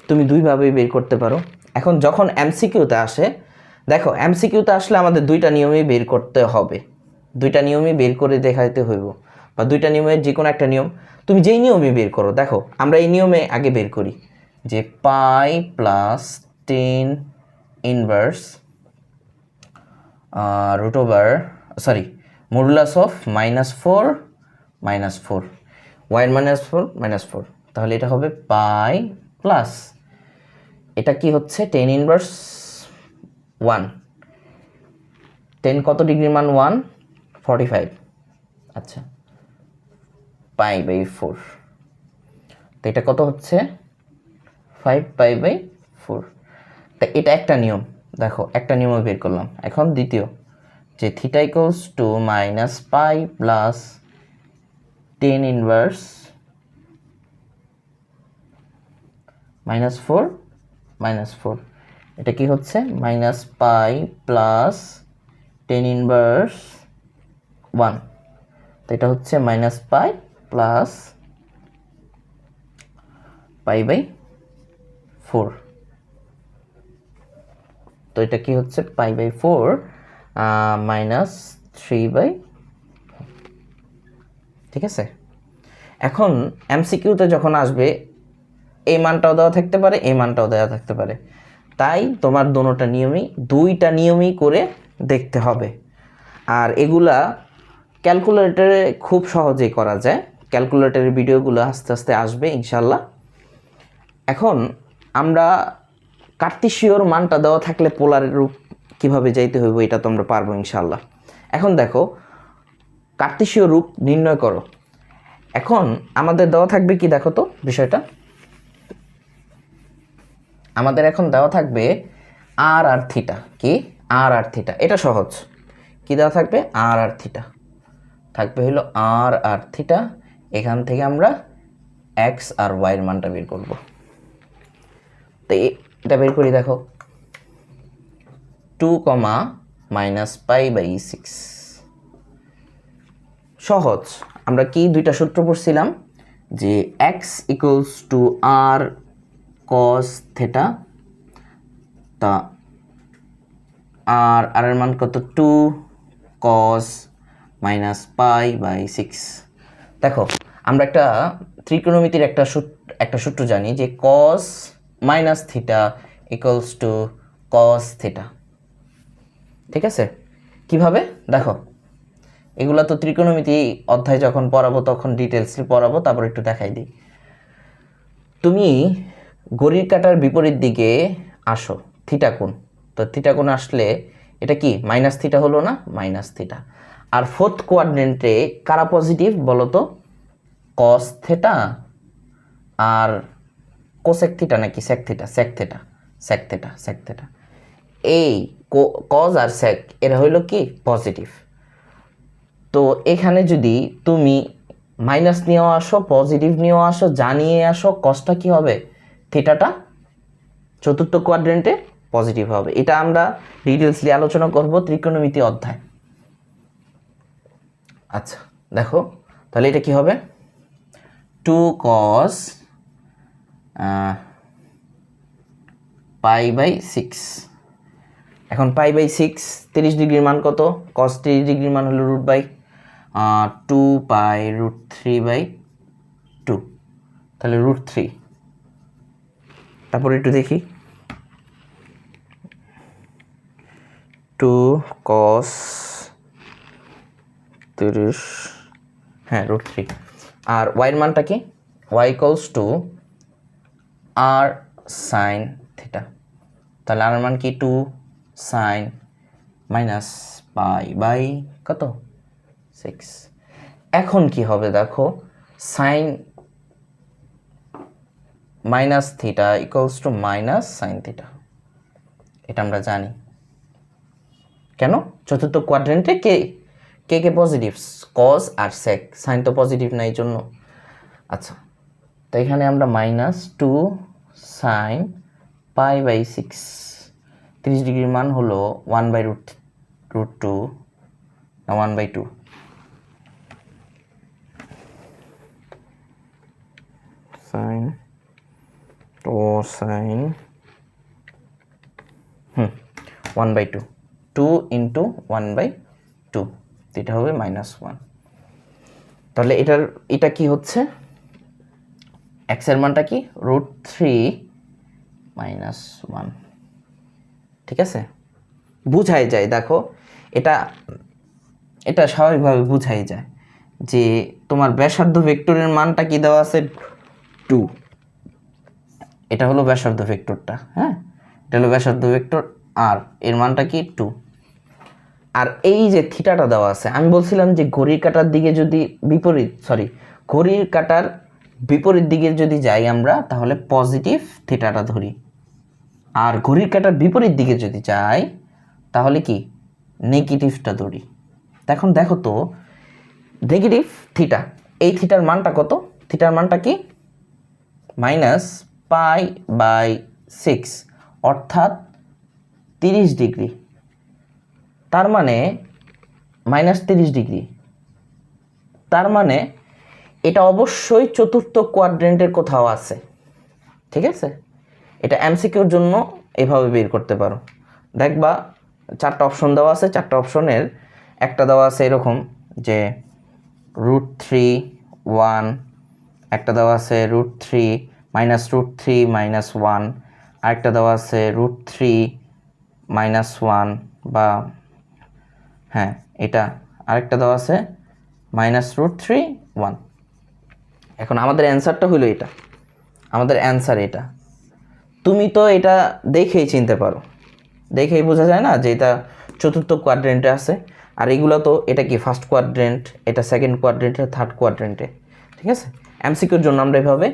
তুমি দুইভাবেই বের করতে পারো। এখন যখন এমসিকিউতে আসে, দেখো এমসিকিউতে আসলে আমাদের দুইটা নিয়মই বের করতে হবে, দুইটা নিয়মই বের করে দেখাইতে হইব, বা দুইটা নিয়মের যে কোনো একটা নিয়ম তুমি যেই নিয়মে বের করো। দেখো আমরা এই নিয়মে আগে বের করি যে pi plus tan inverse root over modulus of -4 ওয়াইয়ের -4 তাহলে এটা হবে পাই প্লাস এটা কি হচ্ছে টেন ইনভার্স 1, 10 কত ডিগ্রির মান 145, আচ্ছা পাই বাই 4, তো এটা কত হচ্ছে 5 পাই বাই 4। তো এটা একটা নিয়ম, দেখো একটা নিয়ম বের করলাম। এখন দ্বিতীয় যে theta equals to minus pi plus tan inverse -4 এটা কি হচ্ছে minus pi plus tan inverse 1, তো এটা হচ্ছে minus pi plus pi by 4, তো এটা কি হচ্ছে পাই বাই 4 -3/, ঠিক আছে। এখন এমসিকিউতে যখন আসবে এই মানটাও দেওয়া থাকতে পারে, এই মানটাও দেওয়া থাকতে পারে, তাই তোমার দুইটা নিয়মই করে দেখতে হবে। আর এগুলা ক্যালকুলেটরে খুব সহজেই করা যায়, ক্যালকুলেটরের ভিডিওগুলো আস্তে আস্তে আসবে ইনশাল্লাহ। এখন আমরা কার্তেশীয়র মানটা দেওয়া থাকলে পোলারের রূপ কীভাবে যাইতে হইব এটা তো আমরা পারবো ইনশাল্লাহ। এখন দেখো কার্তেশীয় রূপ নির্ণয় করো। এখন আমাদের দেওয়া থাকবে কি, দেখো তো বিষয়টা, আমাদের এখন দেওয়া থাকবে আর থিটা, কি আর থিটা, এটা সহজ। কি দেওয়া থাকবে আর থিটা থাকবে হলো আর থিটা। এখান থেকে আমরা এক্স আর ওয়াইয়ের মানটা বের করব। তো এটা বের করি, দেখো 2, -π/6 সহজ। আমরা কি দুইটা সূত্র পড়ছিলাম যে x equals to r cos theta, তা আর এর মান কত 2 cos -π/6। দেখো আমরা একটা ত্রিকোণমিতির একটা সূত্র জানি যে cos - theta equals two cos theta, ঠিক আছে। কিভাবে দেখো, এগুলা তো ত্রিকোণমিতি অধ্যায় যখন পড়াবো তখন ডিটেলসলি পড়াবো, তারপর একটু দেখাই দিই। তুমি ঘড়ির কাঁটার বিপরীত দিকে আসো, থিটা কোণ, তো থিটা কোণ আসলে এটা কি মাইনাস থিটা হলো না, মাইনাস থিটা। আর ফোর্থ কোয়াড্রেন্টে কারা পজিটিভ বলো তো, কস থিটা আর কোসেক থিটা নাকি সেক থিটা। এই কজ আর সেক এরা হইলো কি পজিটিভ। তো এখানে যদি তুমি মাইনাস নিয়েও আসো পজিটিভ নিয়েও আসো জানিয়ে আসো, কসটা কি হবে, থিটাটা চতুর্থ কোয়াড্রেন্টে পজিটিভ হবে। এটা আমরা ডিটেলসলি আলোচনা করব ত্রিকোণমিতি অধ্যায়। আচ্ছা দেখো তাহলে এটা কি হবে 2 cos π/6। এখন π/6 30 ডিগ্রির মান কত, cos 30 ডিগ্রির মান হলো √π√3/2, তাহলে √3। তারপর একটু দেখি 2 cos 30, হ্যাঁ √3। আর ওয়াইয়ের মানটা কি, y equals to r sine theta, তাহলে আর মান কি 2 সাইন -π/, কত 6। এখন কি হবে দেখো, sine minus theta equals to minus sine theta, এটা আমরা জানি। কেন, চতুর্থ কোয়াড্রেন্টে কে কে পজিটিভ, কজ আর সেক, সাইন তো পজিটিভ না এই জন্য। আচ্ছা, তো এখানে আমরা -2 সাইন π/6, 30 ডিগ্রির মান হলো 1/√2 না 1/2, সাইন ও সাইন 1/2, 2 ইন্টু 1/2, এটা হবে -1। তাহলে এটা কি হচ্ছে, x এর মানটা কি √3 - 1, ঠিক আছে? বুঝাই যায়, দেখো এটা এটা স্বাভাবিকভাবে বুঝাই যায় যে তোমার ব্যাসার্ধ ভেক্টরের মানটা কি দেওয়া আছে 2, এটা হলো ব্যাসার্ধ ভেক্টরটা, হ্যাঁ, এটা হলো ব্যাসার্ধ ভেক্টর আর এর মানটা কি 2। আর এই যে থিটাটা দেওয়া আছে, আমি বলছিলাম যে ঘড়ির কাঁটার দিকে যদি ঘড়ির কাঁটার বিপরীত দিকে যদি যাই আমরা তাহলে পজিটিভ থিটাটা ধরি, আর ঘড়ির কাঁটার বিপরীত দিকে যদি যাই তাহলে কি নেগেটিভটা ধরি। এখন দেখো তো নেগেটিভ থিটা, এই থিটার মানটা কত, থিটার মানটা কি -π/6 অর্থাৎ 30 ডিগ্রি, তার মানে -30 ডিগ্রি, তার মানে এটা অবশ্যই চতুর্থ কোয়াড্রেন্টের কোথাও আছে, ঠিক আছে? এটা এমসিকিউর জন্য এভাবে বের করতে পারো। দেখবা 4টা অপশন দেওয়া আছে, 4টা অপশনের একটা দেওয়া আছে এরকম যে √3 1, একটা দেওয়া আছে √3 -√3 -1, আরেকটা দেওয়া আছে √3 -1 বা হ্যাঁ এটা, আরেকটা দেওয়া আছে -√3 1। এখন আমাদের অ্যান্সারটা হলো এটা, আমাদের অ্যান্সার এটা। তুমি তো এটা দেখেই চিনতে পারো, দেখেই বোঝা যায় না যে এটা চতুর্থ কোয়াড্রেন্টে আছে, আর এগুলো তো এটা কি ফার্স্ট কোয়াড্রেন্ট, এটা সেকেন্ড কোয়াড্রেন্টে, থার্ড কোয়াড্রেন্টে, ঠিক আছে? এমসিকিউর জন্য আমরা এভাবে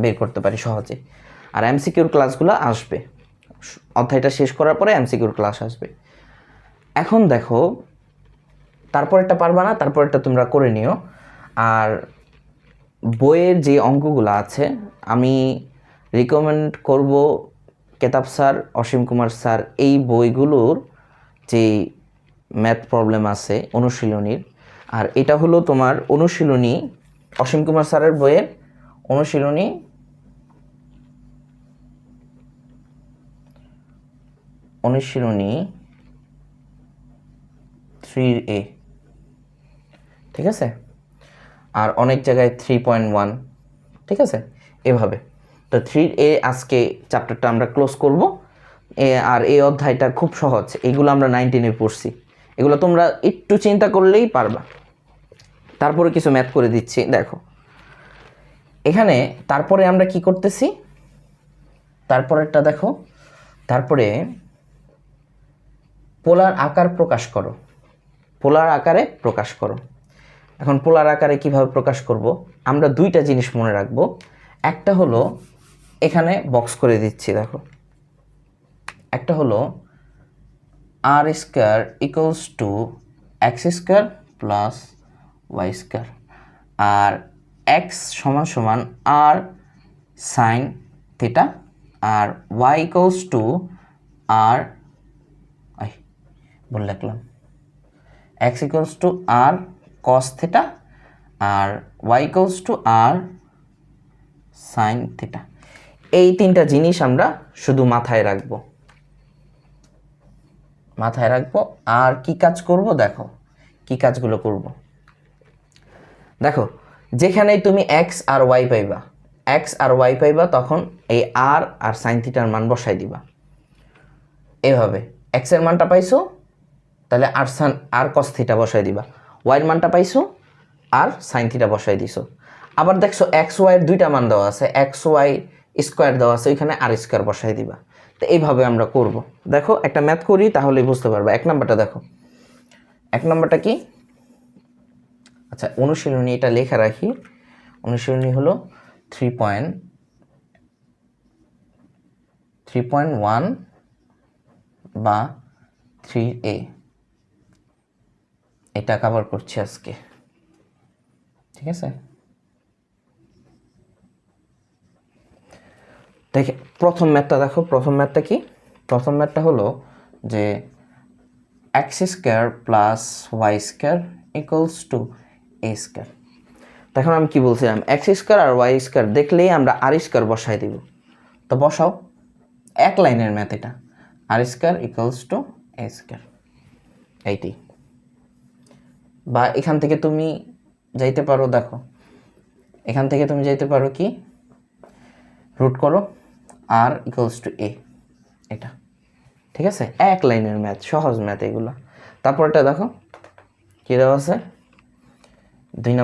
বের করতে পারি সহজে। আর এমসিকিউর ক্লাসগুলো আসবে, অধ্যায়টা শেষ করার পরে এমসিকিউর ক্লাস আসবে। এখন দেখো তারপরেরটা পারবা না, তারপরেরটা তোমরা করে নিও। আর বইয়ের যে অঙ্কগুলো আছে আমি রিকমেন্ড করব কেতাব স্যার, অসীম কুমার স্যার, এই বইগুলোর যে ম্যাথ প্রবলেম আছে অনুশীলনীর, আর এটা হলো তোমার অনুশীলনী, অসীম কুমার স্যারের বইয়ের অনুশীলনী অনুশীলনী 3A, ঠিক আছে? আর অনেক জায়গায় 3.1, ঠিক আছে? এভাবে তো 3A আজকে চ্যাপ্টারটা আমরা ক্লোজ করব। আর এই অধ্যায়টা খুব সহজ, এগুলো আমরা 19-এ পড়ছি, এগুলো তোমরা একটু চিন্তা করলেই পারবা। তারপরে কিছু ম্যাথ করে দিচ্ছি, দেখো এখানে তারপরে আমরা কি করতেছি, তারপরেরটা দেখো, তারপরে পোলার আকার প্রকাশ করো, পোলার আকারে প্রকাশ করো। এখন পোলার আকারে কিভাবে প্রকাশ করব, আমরা দুইটা জিনিস মনে রাখব। একটা হলো এখানে বক্স করে দিচ্ছি, দেখো একটা হলো r² = x² + y², আর x = r sin থিটা, আর y = r বলে লিখলাম x = r cos থিটা আর y = r sin থিটা। এই তিনটা জিনিস আমরা শুধু মাথায় রাখবো, মাথায় রাখবো। আর কি কাজ করব, দেখো কি কাজগুলো করব। দেখো যেখানেই তুমি x আর y পাইবা, x আর y পাইবা, তখন এই r আর sin থিটার মান বসাই দিবা এভাবে। x এর মানটা পাইছো, তাহলে আর cos থিটা বসাই দিবা, y এর মানটা পাইছো, আর sin থিটা বসাই দিছো। আবার দেখছো x y এর দুইটা মান দেওয়া আছে, xy² দেওয়া আছে, ওইখানে r² বসাই দিবা। তো এইভাবে আমরা করব। দেখো একটা ম্যাথ করি তাহলেই বুঝতে পারবা। এক নাম্বারটা দেখো, এক নাম্বারটা কি, আচ্ছা অনুশীলনী এটা লেখা রাখি, অনুশীলনী হলো 3.1 বা 3A। এটা কভার করছি আজকে, ঠিক আছে। দেখে প্রথম ম্যাথটা দেখো, প্রথম ম্যাথটা কি? প্রথম ম্যাথটা হলো যে x square plus y square equals to a square. তখন আমি কি বলছিলাম, এক্স স্কোয়ার আর ওয়াই স্কোয়ার দেখলেই আমরা আর স্কোয়ার বসাই দিব। তো বসাও, এক লাইনের ম্যাথ এটা, r square equals to a square, eighty. বা এখান থেকে তুমি যাইতে পারো, দেখো এখান থেকে তুমি যাইতে পারো কি, রুট করো আর ইকুয়ালস টু এ, এটা, ঠিক আছে। এক লাইনের ম্যাথ, সহজ ম্যাথ এগুলো। তারপর এটা দেখো কী দেওয়া আছে, দুই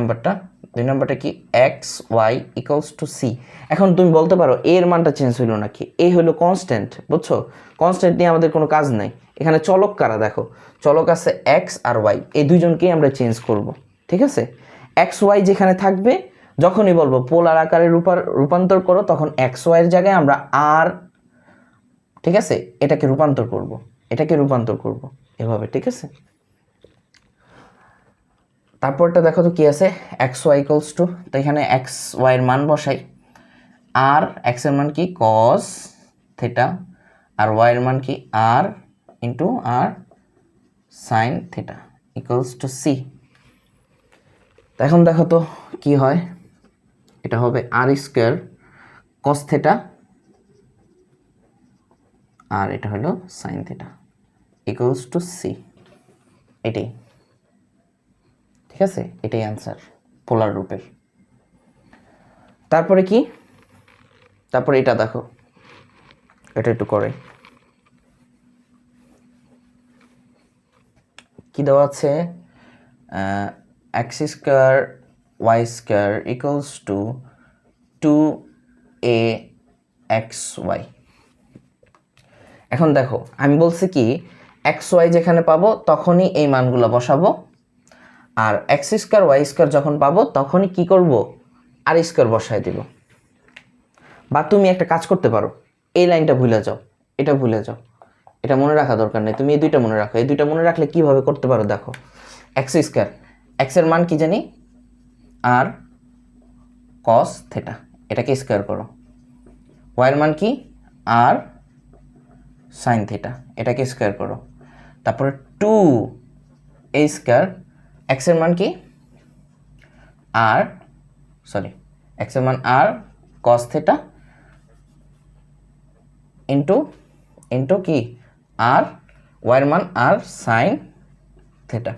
নাম্বারটা কি, x y equals to c. এখন তুমি বলতে পারো এর মানটা চেঞ্জ হইলো নাকি, এ হলো কনস্ট্যান্ট, বুঝছো? কনস্ট্যান্ট নিয়ে আমাদের কোনো কাজ নাই। এখানে চলক কারা, দেখো চলক আছে এক্স আর ওয়াই, এই দুইজনকেই আমরা চেঞ্জ করব, ঠিক আছে। এক্স ওয়াই যেখানে থাকবে, যখনই বলবো পোলার আকারে রূপান্তর করো, তখন এক্স ওয়াইয়ের জায়গায় আমরা আর, ঠিক আছে, এটাকে রূপান্তর করব এভাবে, ঠিক আছে। তারপরটা দেখো তো কি আছে, এক্স ওয়াই ইকুয়ালস টু, তো এখানে এক্স ওয়াইয়ের মান বসাই, আর এক্সের মান কি কস থিটা, আর ওয়াইয়ের মান কি r into r sine theta equals to c. এখন দেখো তো কি হয়, এটা হবে আর স্কোয়ার কস থিটা, আর এটা হলো sine theta equals to c, এটাই, ঠিক আছে, এটাই অ্যান্সার পোলার রূপের। তারপরে কি, তারপরে এটা দেখো, এটা একটু করে কি দেওয়া আছে, x square y square equals to 2ax y. এখন দেখো আমি বলছি কি, এক্স ওয়াই যেখানে পাবো তখনই এই মানগুলো বসাবো, আর এক্স স্কোয়ার ওয়াই স্কোয়ার যখন পাবো তখনই কি করব, আর স্কোয়ার বসায় দিব। বা তুমি একটা কাজ করতে পারো, এই লাইনটা ভুলে যাও, এটা ভুলে যাও, এটা মনে রাখা দরকার নেই, তুমি এই দুইটা মনে রাখো। এই দুইটা মনে রাখলে কিভাবে করতে পারো দেখো, এক্স স্কোয়ার, এক্সের মান কি জানি আর কস থেটা, এটাকে স্কোয়ার করো, ওয়াইয়ের মান কি আর সাইন থিটা, এটাকে স্কোয়ার করো, তারপরে 2a স্কোয়ার, এক্সের মান কি আর, সরি, এক্সের মান আর কস থিটা ইন্টু ইন্টু কি আর ওয়াইয়ের মান আর সাইন থিটা।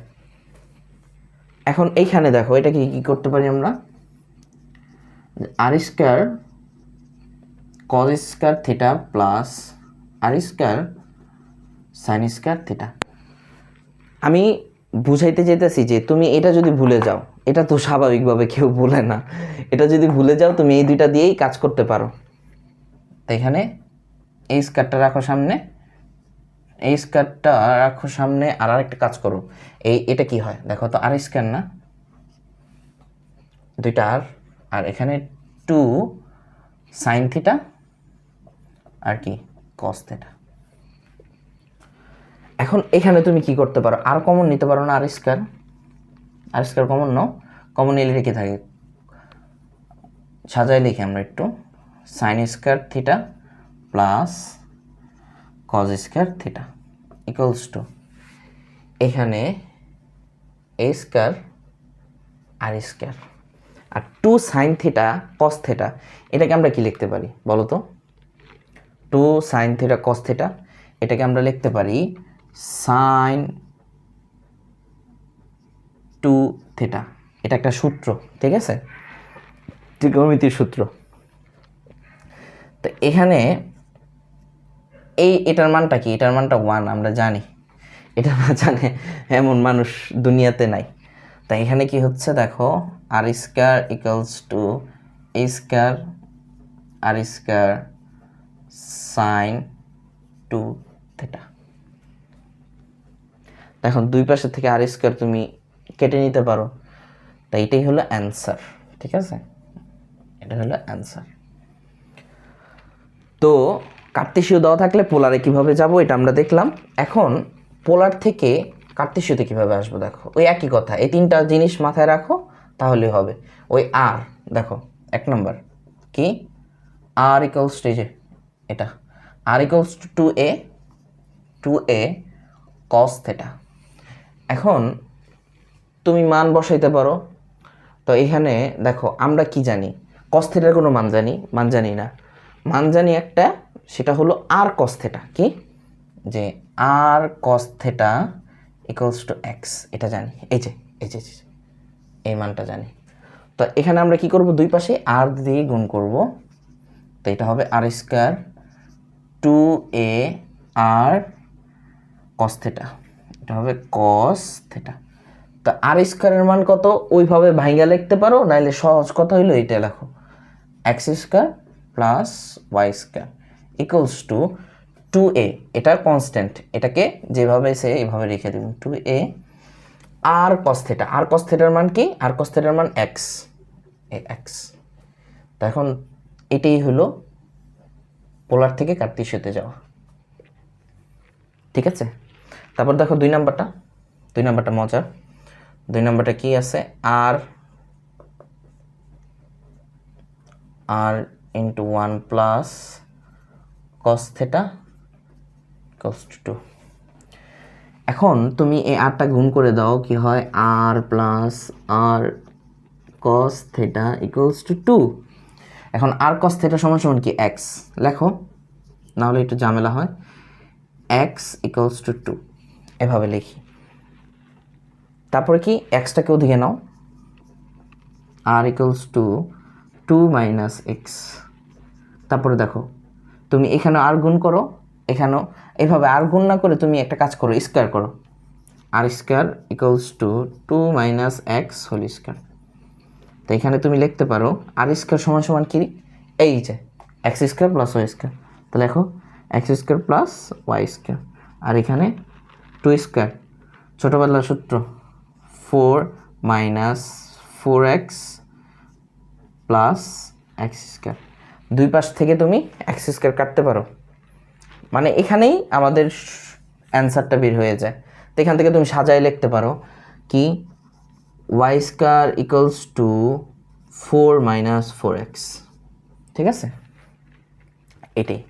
এখন এইখানে দেখো এটাকে কি করতে পারি আমরা, r square cos square theta plus r square sine square theta. আমি বুঝাইতে চাইতেছি যে তুমি এটা যদি ভুলে যাও, এটা তো স্বাভাবিকভাবে কেউ ভুলে না, এটা যদি ভুলে যাও তুমি এই দুইটা দিয়েই কাজ করতে পারো। তো এখানে এই স্কোয়ারটা রাখো সামনে, এই স্কোয়ারটা রাখো সামনে, আর আরেকটা কাজ করো, এটা কি হয় দেখো তো, আর স্কোয়ার না, দুইটা আর এখানে 2 সাইন থিটা আর কি কস থিটা। এখন এখানে তুমি কি করতে পারো, আর কমন নিতে পারো না, আর স্কোয়ার কমন নাও, কমন নিলে রেখে থাকে, সাজায় লিখি আমরা একটু, sign square theta plus cos square theta equals two, এখানে এ স্কোয়ার আর স্কোয়ার আর 2 সাইন থিটা কস থিটা, এটাকে আমরা কি লিখতে পারি বলো তো, 2 সাইন থিটা কস থিটা, এটাকে আমরা লিখতে পারি সাইন 2 থিটা, এটা একটা সূত্র, ঠিক আছে, ত্রিকোণমিতির সূত্র। তো এখানে এটার মানটা কি, এটার মানটা 1, আমরা জানি, এটা না জানে এমন মানুষ দুনিয়াতে নাই। তাই এখানে কি হচ্ছে দেখো, r square equals to a square r square sine 2 theta. এখন দুই পাশে থেকে আর স্কোয়ার তুমি কেটে নিতে পারো, তাই এটাই হলো অ্যান্সার, ঠিক আছে, এটা হলো অ্যান্সার। তো কার্তেশীয় দেওয়া থাকলে পোলারে কিভাবে যাব এটা আমরা দেখলাম। এখন পোলার থেকে কার্তেশীয়তে কীভাবে আসবো দেখো, ওই একই কথা, এই তিনটা জিনিস মাথায় রাখো তাহলে হবে। ওই আর দেখো 1 নম্বর কি আর ইকুয়ালস টু যে এটা r equals to 2a cos theta. এখন তুমি মান বসাইতে পারো। তো এখানে দেখো আমরা কি জানি, cos থিটার কোনো মান জানি না। মান জানি একটা, সেটা হলো আর cos থিটা, কি যে আর cos theta equals two x, এটা জানি। এই যে এই মানটা জানি। তো এখানে আমরা কি করব, দুই পাশে আর দিয়ে গুণ করব। তো এটা হবে আর স্কয়ার 2a আর cos থিটা, এটা হবে cos থিটা। তো আর স্কয়ারের মান কত ওইভাবে ভাঙা লিখতে পারো, নাইলে সহজ কথা হইলো এটা লেখো, x square plus y square equals to 2a, এটা কনস্ট্যান্ট, এটাকে যেভাবে সে এভাবে রেখে দেব 2a আর cos থিটা। আর cos থিটার মান কি, আর cos থিটার মান এক্স, এক্স। তো এখন এটাই হলো পোলার থেকে কার্তেশীয়তে যাওয়া, ঠিক আছে। তারপর দেখো 2 নাম্বারটা মজার। 2 নাম্বারটা কি আছে, r into 1 plus cos theta equals to 2। এখন তুমি এই আরটা গুণ করে দাও, কি হয় r plus r cos theta equals to 2। এখন আর cos থিটা সমান কি এক্স লেখো, নাহলে একটু ঝামেলা হয়। এক্স ইকুয়ালস টু 2 এভাবে লিখি। তারপরে কি এক্সটাকে ওদিকে নাও, আর ইকুয়ালস টু 2 মাইনাস এক্স। তারপরে দেখো তুমি এখানে আর গুণ করো, এখানেও এভাবে আর গুণ না করে তুমি একটা কাজ করো, স্কয়ার করো। R square equals to 2 minus x whole square. তো এখানে তুমি লিখতে পারো আর স্কয়ার সমান কি, এই যে x square plus y square. তো লেখো x square plus y square, আর এখানে 2 স্কয়ার, ছোটোবেলার সূত্র 4 minus 4x plus x square. দুই পাশ থেকে তুমি এক্স স্কয়ার কাটতে পারো, মানে এখানেই আমাদের অ্যান্সারটা বের হয়ে যায়। তো এখান থেকে তুমি সাজায় লিখতে পারো কি y square equals to 4 minus 4x, ঠিক আছে, এটাই।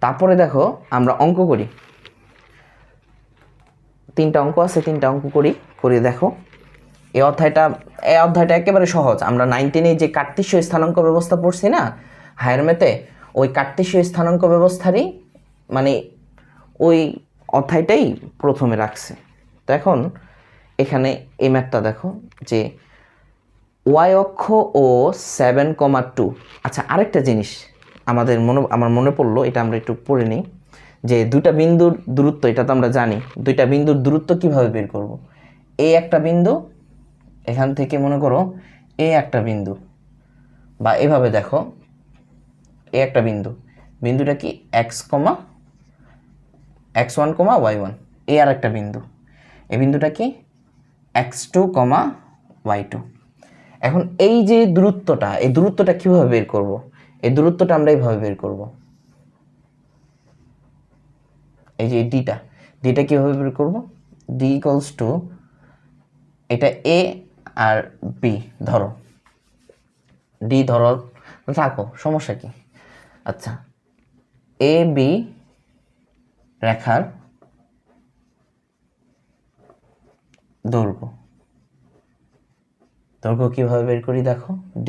তারপরে দেখো আমরা অঙ্ক করি, 3টা অঙ্ক আছে, 3টা অঙ্ক করি দেখো। এই অধ্যায়টা একেবারে সহজ। আমরা 9 10-এ যে কার্তেশীয় স্থানাঙ্ক ব্যবস্থা পড়ছি না হায়ার ম্যাথে, ওই কার্তেশীয় স্থানাঙ্ক ব্যবস্থারই মানে ওই অধ্যায়টাই প্রথমে রাখছে। তো এখন এখানে এই ম্যাথটা দেখো যে ওয়াই অক্ষ ও 7,2। আচ্ছা, আরেকটা জিনিস আমার মনে পড়লো, এটা আমরা একটু পড়ে নিই, যে দুইটা বিন্দুর দূরত্ব, এটা তো আমরা জানি। দুইটা বিন্দুর দূরত্ব কিভাবে বের করব। এই একটা বিন্দু, এখান থেকে মনে করো এই একটা বিন্দু, বা এভাবে দেখো এই একটা বিন্দুটা কি x1, y1, এই আর একটা বিন্দু, এই বিন্দুটা কি x2, y2। এখন এই যে দূরত্বটা, এই দূরত্বটা কিভাবে বের করব, এই দূরত্বটা আমরা এইভাবে বের করব। এই যে ডিটা কিভাবে বের করব, d ইকুয়ালস টু, এটা a আর b ধরো, d ধরো, থাকো, সমস্যা কি। আচ্ছা, এ বি রেখার দৈর্ঘ্য কিভাবে বের করি দেখো, d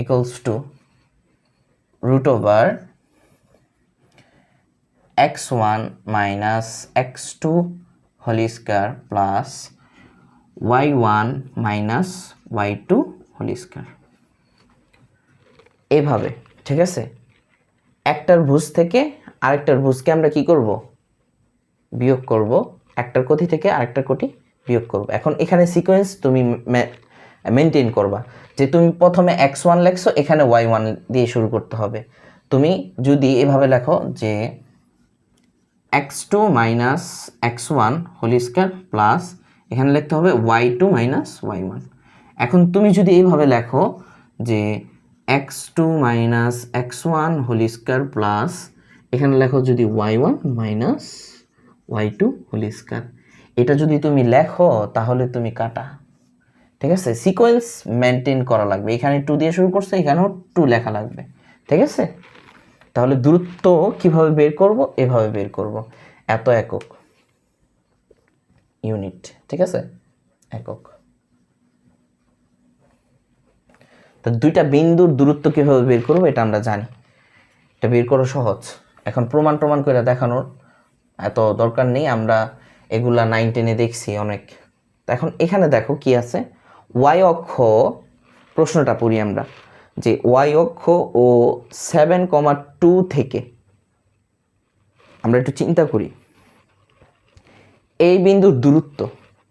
ইকুয়ালস টু √ওভার x1 minus x2 whole square plus y1 minus y2 whole square. এভাবে, ঠিক আছে। একটার ভুজ থেকে আরেকটার ভুজকে আমরা কি করব, বিয়োগ করব। একটার কোটি থেকে আরেকটার কোটি বিয়োগ করব। এখন এখানে সিকোয়েন্স তুমি মেনটেন করবা, যে তুমি প্রথমে x1 লেখছো, এখানে y1 দিয়ে শুরু করতে হবে। তুমি যদি এভাবে লেখো যে x2 minus x1 whole square plus, এখানে লিখতে হবে y2 মাইনাস y1। এখন তুমি যদি এইভাবে লেখো যে x2 minus x1 whole square plus, এখানে লেখো যদি y1 minus y2 whole square. এটা যদি তুমি লেখো তাহলে তুমি কাটা, ঠিক আছে? সিকোয়েন্স মেনটেন করা লাগবে, এখানে 2 দিয়ে শুরু করছে, এখানেও 2 লেখা লাগবে, ঠিক আছে? তাহলে দূরত্ব কিভাবে বের করব? এভাবে বের করব, এত একক, ইউনিট, ঠিক আছে? একক। তো দুইটা বিন্দুর দূরত্ব কিভাবে বের করব এটা আমরা জানি, এটা বের করা সহজ। এখন প্রমাণ করে দেখানোর এত দরকার নেই, আমরা এগুলা 9 10-এ দেখছি অনেক। এখন এখানে দেখো কি আছে, ওয়াই অক্ষ, প্রশ্নটা পড়ি আমরা, যে ওয়াই অক্ষ ও 7,2 থেকে আমরা একটু চিন্তা করি, এই বিন্দুর দূরত্ব,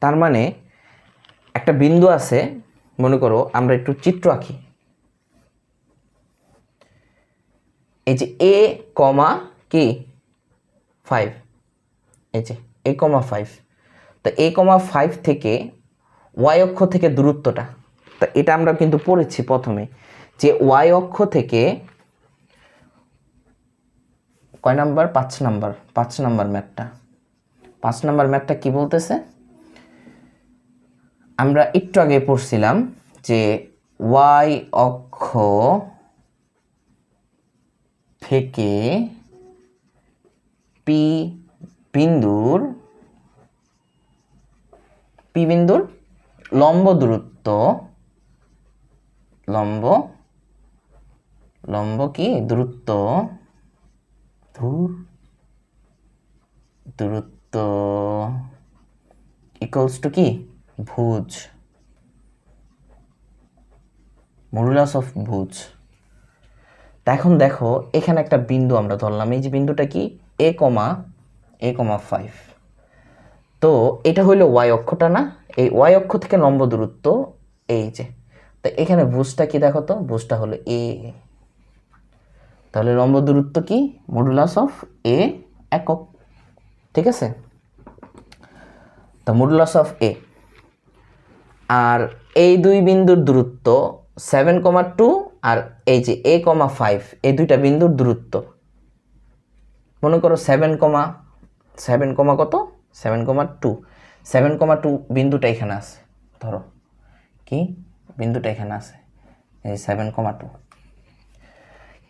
তার মানে একটা বিন্দু আছে, মনে করো আমরা একটু চিত্র আঁকি, এই যে এ কমা কি 5, এই যে এ কমা 5, তো এ কমা 5 থেকে ওয়াই অক্ষ থেকে দূরত্বটা, তা এটা আমরা কিন্তু পড়েছি প্রথমে, যে ওয়াই অক্ষ থেকে কয় নাম্বার, 5 নাম্বার, 5 নাম্বার ম্যাথটা, 5 নাম্বার ম্যাথটা কি বলতেছে, আমরা একটু আগে পড়ছিলাম যে ওয়াই অক্ষ থেকে পি বিন্দুর লম্ব দূরত্ব, লম্ব কি দূরত্ব, দূরত্ব ইকুয়ালস টু কি ভুজ, মডুলাস অফ ভুজ। তা এখন দেখো এখানে একটা বিন্দু আমরা ধরলাম, এই যে বিন্দুটা কি এ কমা 5, তো এটা হইলো ওয়াই অক্ষটা না, এই ওয়াই অক্ষ থেকে লম্ব দূরত্ব এই যে, তো এখানে ভুজটা কি দেখো তো, ভুজটা হলো এ, তাহলে লম্ব দূরত্ব কি মডুলাস অফ এ একক, ঠিক আছে? তো মডুলাস অফ এ, আর এই দুই বিন্দুর দূরত্ব 7,2 আর এই যে এ কমা 5, এই দুইটা বিন্দুর দূরত্ব মনে করো 7, কত 7,2, 7,2 বিন্দুটা এখানে আছে, ধরো কি বিন্দুটা এখানে আছে, এই 7,2।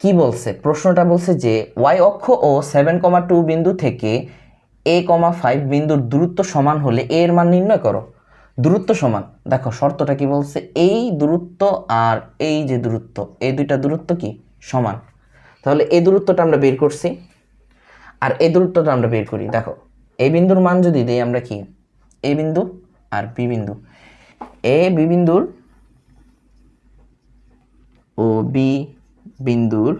কি বলছে প্রশ্নটা, বলছে যে ওয়াই অক্ষ ও 7,2 বিন্দু থেকে এ কমা 5 বিন্দুর দূরত্ব সমান হলে এ এর মান নির্ণয় করো। দূরত্ব সমান, দেখো শর্তটা কি বলছে, এই দূরত্ব আর এই যে দূরত্ব, এই দুইটা দূরত্ব কি সমান, তাহলে এই দূরত্বটা আমরা বের করছি, আর এই দূরত্বটা আমরা বের করি। দেখো এই বিন্দুর মান যদি দিই আমরা, কি এ বিন্দু আর বি বিন্দু, এ বি বিন্দুর ও বি বিন্দুর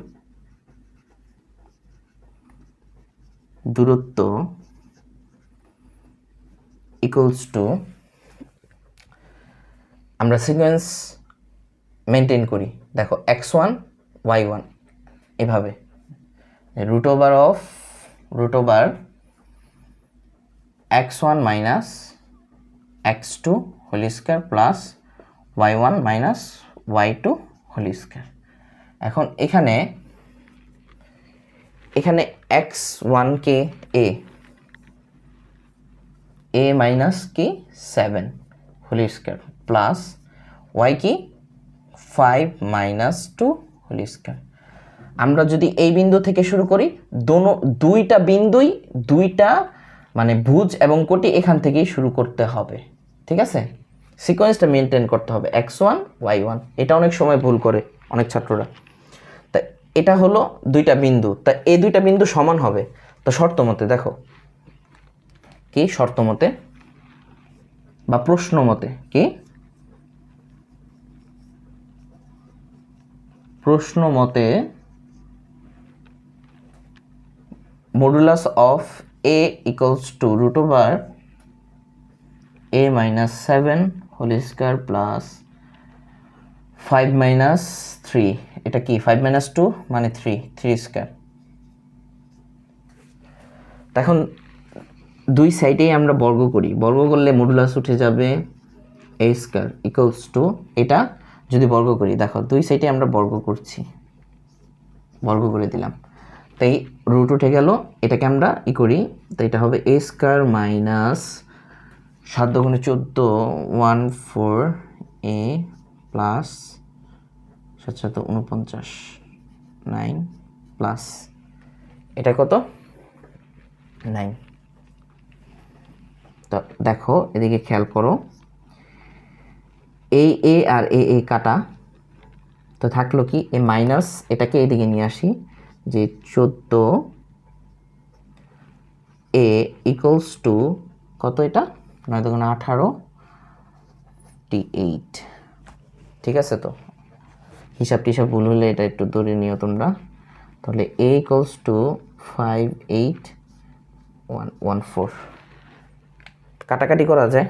দূরত্ব ইকুয়ালস টু, আমরা সিকোয়েন্স মেনটেন করি, দেখো x1 y1 এভাবে, root over x1 minus x2 whole square plus y1 minus y2 whole square. এখন এখানে x1 কে a মাইনাস কি 7 হোল স্কয়ার প্লাস y কি 5 মাইনাস 2 হোল স্কয়ার। আমরা যদি এই বিন্দু থেকে শুরু করি, দুইটা বিন্দুই দুইটা মানে ভুজ এবং কোটি এখান থেকেই শুরু করতে হবে, ঠিক আছে? সিকোয়েন্সটা মেনটেন করতে হবে x1 y1, এটা অনেক সময় ভুল করে অনেক ছাত্ররা। তা এটা হলো দুইটা বিন্দু, তা এই দুইটা বিন্দু সমান হবে, তো শর্ত মতে দেখো কি, শর্ত মতে বা প্রশ্ন মতে কি, প্রশ্ন মতে modulus of a equals to root over a minus 7 whole square plus 5 minus 3, এটা কি 5 মাইনাস 2 মানে 3 স্কয়ার। এখন দুই সাইডেই আমরা বর্গ করি, বর্গ করলে মডুলাস উঠে যাবে a স্কয়ার ইকুয়ালস টু, এটা যদি বর্গ করি, দেখো দুই সাইডে আমরা বর্গ করছি, বর্গ করে দিলাম, তাই রুট উঠে গেল, এটাকে আমরা করি, তো এটা হবে a স্কয়ার মাইনাস 7 দুগুণে 14 14 a প্লাস 7 7 49 9 প্লাস এটা কত 9। তো দেখো এদিকে খেয়াল করো, এই এ আর এ কাটা, তো থাকলো কি এ মাইনাস, এটাকে এদিকে নিয়ে আসি যে 14 a ইকুয়ালস টু কত, এটা 9 দুগুণে 18 8। ঠিক আছে, তো হিসাব টিসাব ভুল হলে এটা একটু ধরে নিও তোমরা। তাহলে a ইকুয়ালস টু 58114। কাটাকাটি করা যায়,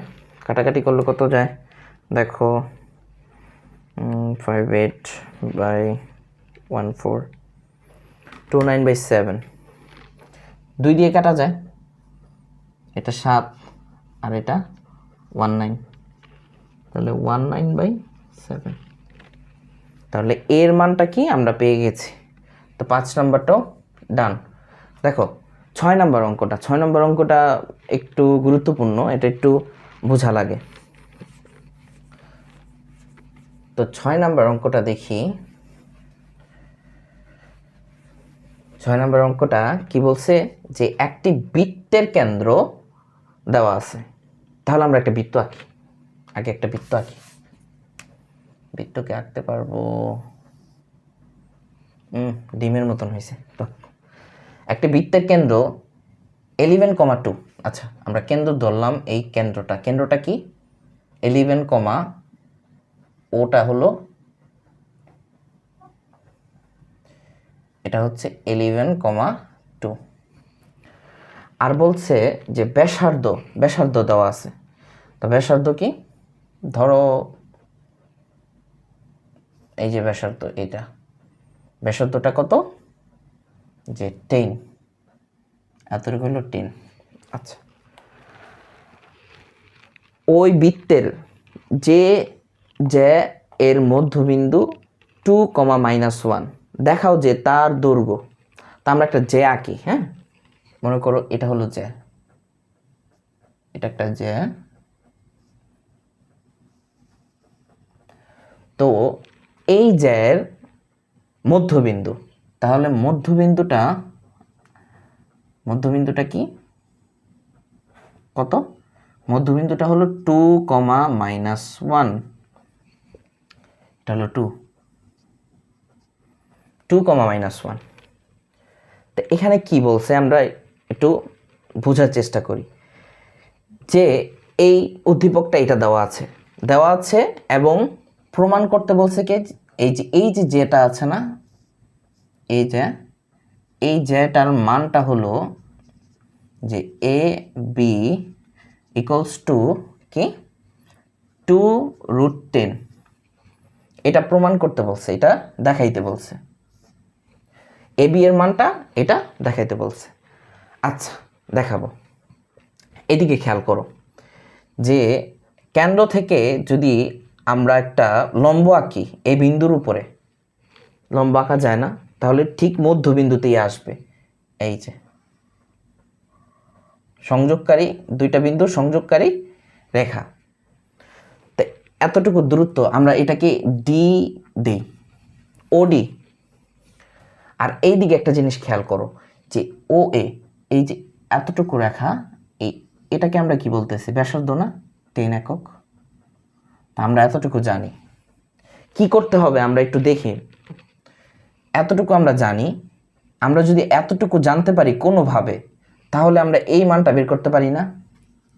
কাটাকাটি করলে কত যায় দেখো, 58/14 29/7, 2 দিয়ে কাটা যায়, এটা 7 আর এটা 19, তাহলে 19/7। তাহলে এর মানটা কি আমরা পেয়ে গেছি। তো 5 নাম্বারটাও ডান। দেখো 6 নাম্বার অঙ্কটা, 6 নাম্বার অঙ্কটা একটু গুরুত্বপূর্ণ, এটা একটু বোঝা লাগে। তো 6 নাম্বার অঙ্কটা দেখি। 6 নাম্বার অঙ্কটা কি বলছে, যে একটি বৃত্তের কেন্দ্র দেওয়া আছে। তাহলে আমরা একটা বৃত্ত আঁকি, আগে একটা বৃত্ত আঁকি। বৃত্তকে আঁকতে পারবো, ডিমের মতন হয়েছে। তো একটি বৃত্তের কেন্দ্র 11,2, আচ্ছা আমরা কেন্দ্র ধরলাম, এই কেন্দ্রটা কি 11, ওটা হলো, এটা হচ্ছে 11,2। আর বলছে যে ব্যাসার্ধ দেওয়া আছে। তো ব্যাসার্ধ কি, ধরো এই যে ব্যাসার্ধ, এটা ব্যাসার্ধটা কত, যে 10, এতটুকু হলো 10। আচ্ছা, ওই বৃত্তের যে এর মধ্যবিন্দু 2, -1 দেখাও যে তার দৈর্ঘ্য। তা আমরা একটা যে আঁকি, হ্যাঁ মনে করো এটা হলো যে, এটা একটা যে। তো এই জ্যার মধ্যবিন্দু, তাহলে মধ্যবিন্দুটা কি কত, মধ্যবিন্দুটা হলো 2, -1, এটা হলো 2, -1। তো এখানে কি বলছে আমরা একটু বোঝার চেষ্টা করি, যে এই উদ্দীপকটা এটা দেওয়া আছে এবং প্রমাণ করতে বলছে কি, এই যে যেটা আছে না, এই যেটার মানটা হলো যে এ বি ইকুয়ালস টু কি 2√10। এটা প্রমাণ করতে বলছে, এটা দেখাইতে বলছে, এ বি এর মানটা এটা দেখাইতে বলছে। আচ্ছা দেখাবো, এদিকে খেয়াল করো, যে কেন্দ্র থেকে যদি আমরা একটা লম্ব আঁকি, এই বিন্দুর উপরে লম্ব আঁকা যায় না, তাহলে ঠিক মধ্যবিন্দুতেই আসবে। এই যে সংযোগকারী, দুইটা বিন্দুর সংযোগকারী রেখা। তো এতটুকু দূরত্ব আমরা এটাকে ডি দেই, ওডি। আর এই দিকে একটা জিনিস খেয়াল করো, যে ও এ, এই যে এতটুকু রেখা, এটাকে আমরা কি বলতেছি, ব্যাসার্ধ না, 10 একক। আমরা এতটুকু জানি, কি করতে হবে আমরা একটু দেখি। এতটুকু আমরা জানি, আমরা যদি এতটুকু জানতে পারি কোনোভাবে, তাহলে আমরা এই মানটা বের করতে পারি না,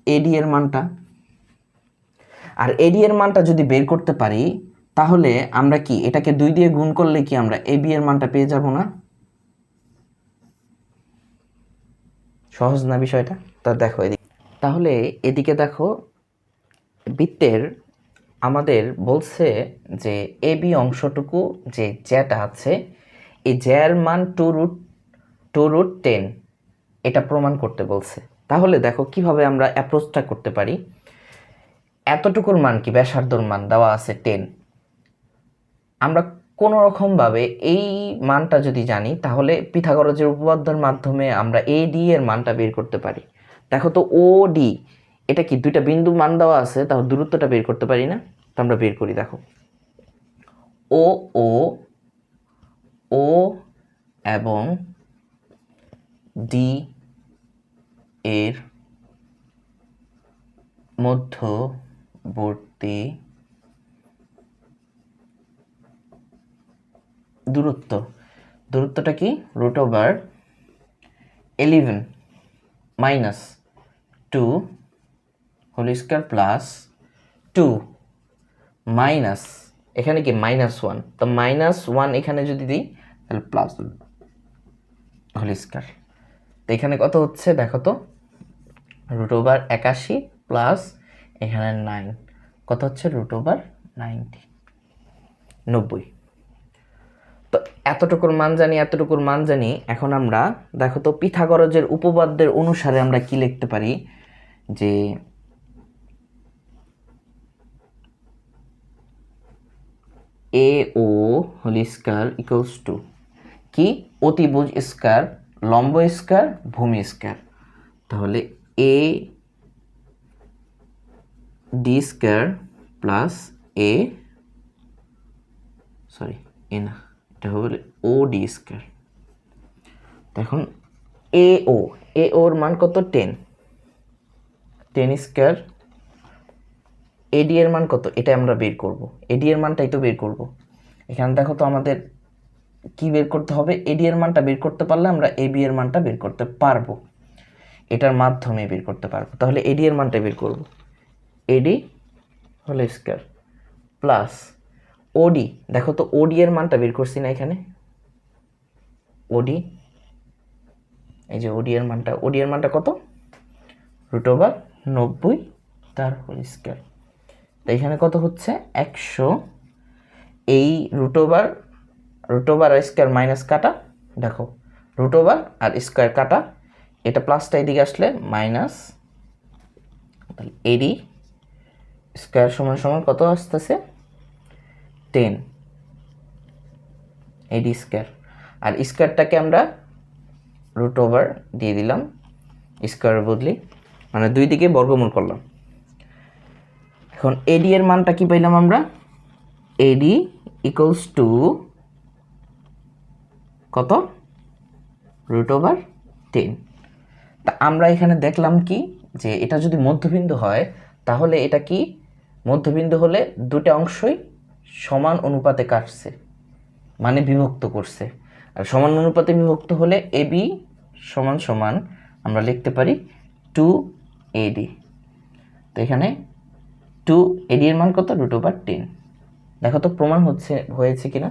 এডি এর মানটা। আর এডি এর মানটা যদি বের করতে পারি, তাহলে আমরা কি এটাকে 2 দিয়ে গুণ করলে কি আমরা এবি এর মানটা পেয়ে যাব না? সহজ না বিষয়টা? তা দেখো এদিকে, তাহলে এদিকে দেখো, বৃত্তের আমাদের বলছে যে এবি অংশটুকু যে জ্যাটা আছে, এই জ্যার মান 2√10, এটা প্রমাণ করতে বলছে। তাহলে দেখো কিভাবে আমরা অ্যাপ্রোচটা করতে পারি। এতটুকুর মান কি, ব্যাসার্ধর মান দেওয়া আছে 10, আমরা কোনো রকমভাবে এই মানটা যদি জানি, তাহলে পিথাগোরাসের উপপাদ্যের মাধ্যমে আমরা এডি এর মানটা বের করতে পারি। দেখো তো ওডি, এটা কি দুইটা বিন্দু মান দেওয়া আছে, তাহলে দূরত্বটা বের করতে পারি না? তো আমরা বের করি। দেখো ও ও ও এবং ডি এর মধ্যবর্তী দূরত্বটা কি? √11 minus 2 whole square plus 2 minus এখানে কি -1, তো -1 এখানে যদি দিই তাহলে প্লাস হোল স্কয়ার। তো এখানে কত হচ্ছে দেখো তো, √81 প্লাস এখানে 9, কত হচ্ছে √90, 90। তো এতটুকুর মান জানি। এখন আমরা দেখো তো পিথাগোরাসের উপপাদ্যের অনুসারে আমরা কি লিখতে পারি, যে এ ও হোল স্কয়ার ইকুয়ালস টু কি? অতিভুজ স্কয়ার লম্ব স্কয়ার ভূমি স্কয়ার। তাহলে এ ডি স্কয়ার প্লাস এ না, এটা হবে ও ডি স্কয়ার। এখন এ ওর মান কত? 10 স্কয়ার। এডি এর মান কত? এটা আমরা বের করব, এডি এর মানটাই তো বের করব। এখানে দেখো তো আমাদের কি বের করতে হবে? এডি এর মানটা বের করতে পারলে আমরা এবি এর মানটা বের করতে পারবো, এটার মাধ্যমে বের করতে পারবো। তাহলে এডি এর মানটা বের করব, এডি হোল স্কয়ার প্লাস ওডি। দেখো তো ওডি এর মানটা বের করছি না এখানে, ওডি, এই যে ওডি এর মানটা কত? √90 তার হোল স্কয়ার। তো এখানে কত হচ্ছে? 100। এই √, আর স্কয়ার মাইনাস কাটা, দেখো √ আর স্কয়ার কাটা, এটা প্লাসটা এদিকে আসলে মাইনাস, তাহলে এডি স্কয়ার সমান কত আসতেছে? 10 এডি স্কয়ার। আর স্কয়ারটাকে আমরা √ দিয়ে দিলাম স্কয়ারের বদলে, মানে দুই দিকে বর্গমূল করলাম। এখন এডি এর মানটা কি পাইলাম আমরা? এডি ইকুয়ালস টু কত? √10। তা আমরা এখানে দেখলাম কি, যে এটা যদি মধ্যবিন্দু হয় তাহলে এটা কি? মধ্যবিন্দু হলে দুটো অংশই সমান অনুপাতে কাটছে, মানে বিভক্ত করছে। আর সমান অনুপাতে বিভক্ত হলে এবি সমান আমরা লিখতে পারি 2AD। তো এখানে 2AD এর মান কত? √10। দেখো তো প্রমাণ হয়েছে কিনা।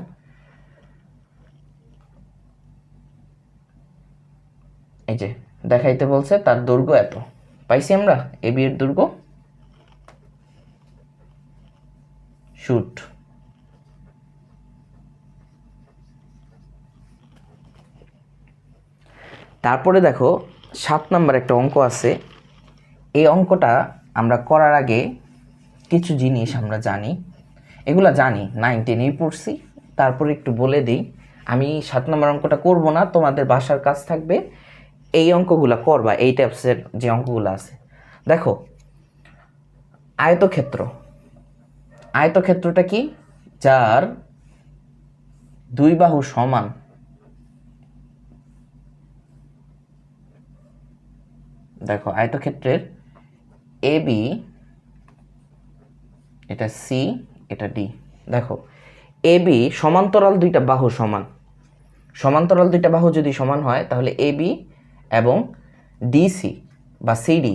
এই যে দেখাইতে বলছে তার দৈর্ঘ্য এত, পাইছি আমরা এবি এর দৈর্ঘ্য। শুট। তারপরে দেখো 7 নাম্বার একটা অঙ্ক আছে। এই অঙ্কটা আমরা করার আগে কিছু জিনিস আমরা জানি, এগুলা জানি 9, 10 পড়ছি, তারপরে একটু বলে দিই। আমি 7 নম্বর অঙ্কটা করব না, তোমাদের বাসার কাজ থাকবে এই অঙ্কগুলা করবা, এই টাইপসের যে অঙ্কগুলো আছে। দেখো আয়তক্ষেত্রটা কি? যার দুই বাহু সমান, দেখো আয়তক্ষেত্রের এ বি, এটা সি, এটা ডি। দেখো এ বি সমান্তরাল দুইটা বাহু সমান, সমান্তরাল দুইটা বাহু যদি সমান হয় তাহলে এ বি এবং ডিসি বা সিডি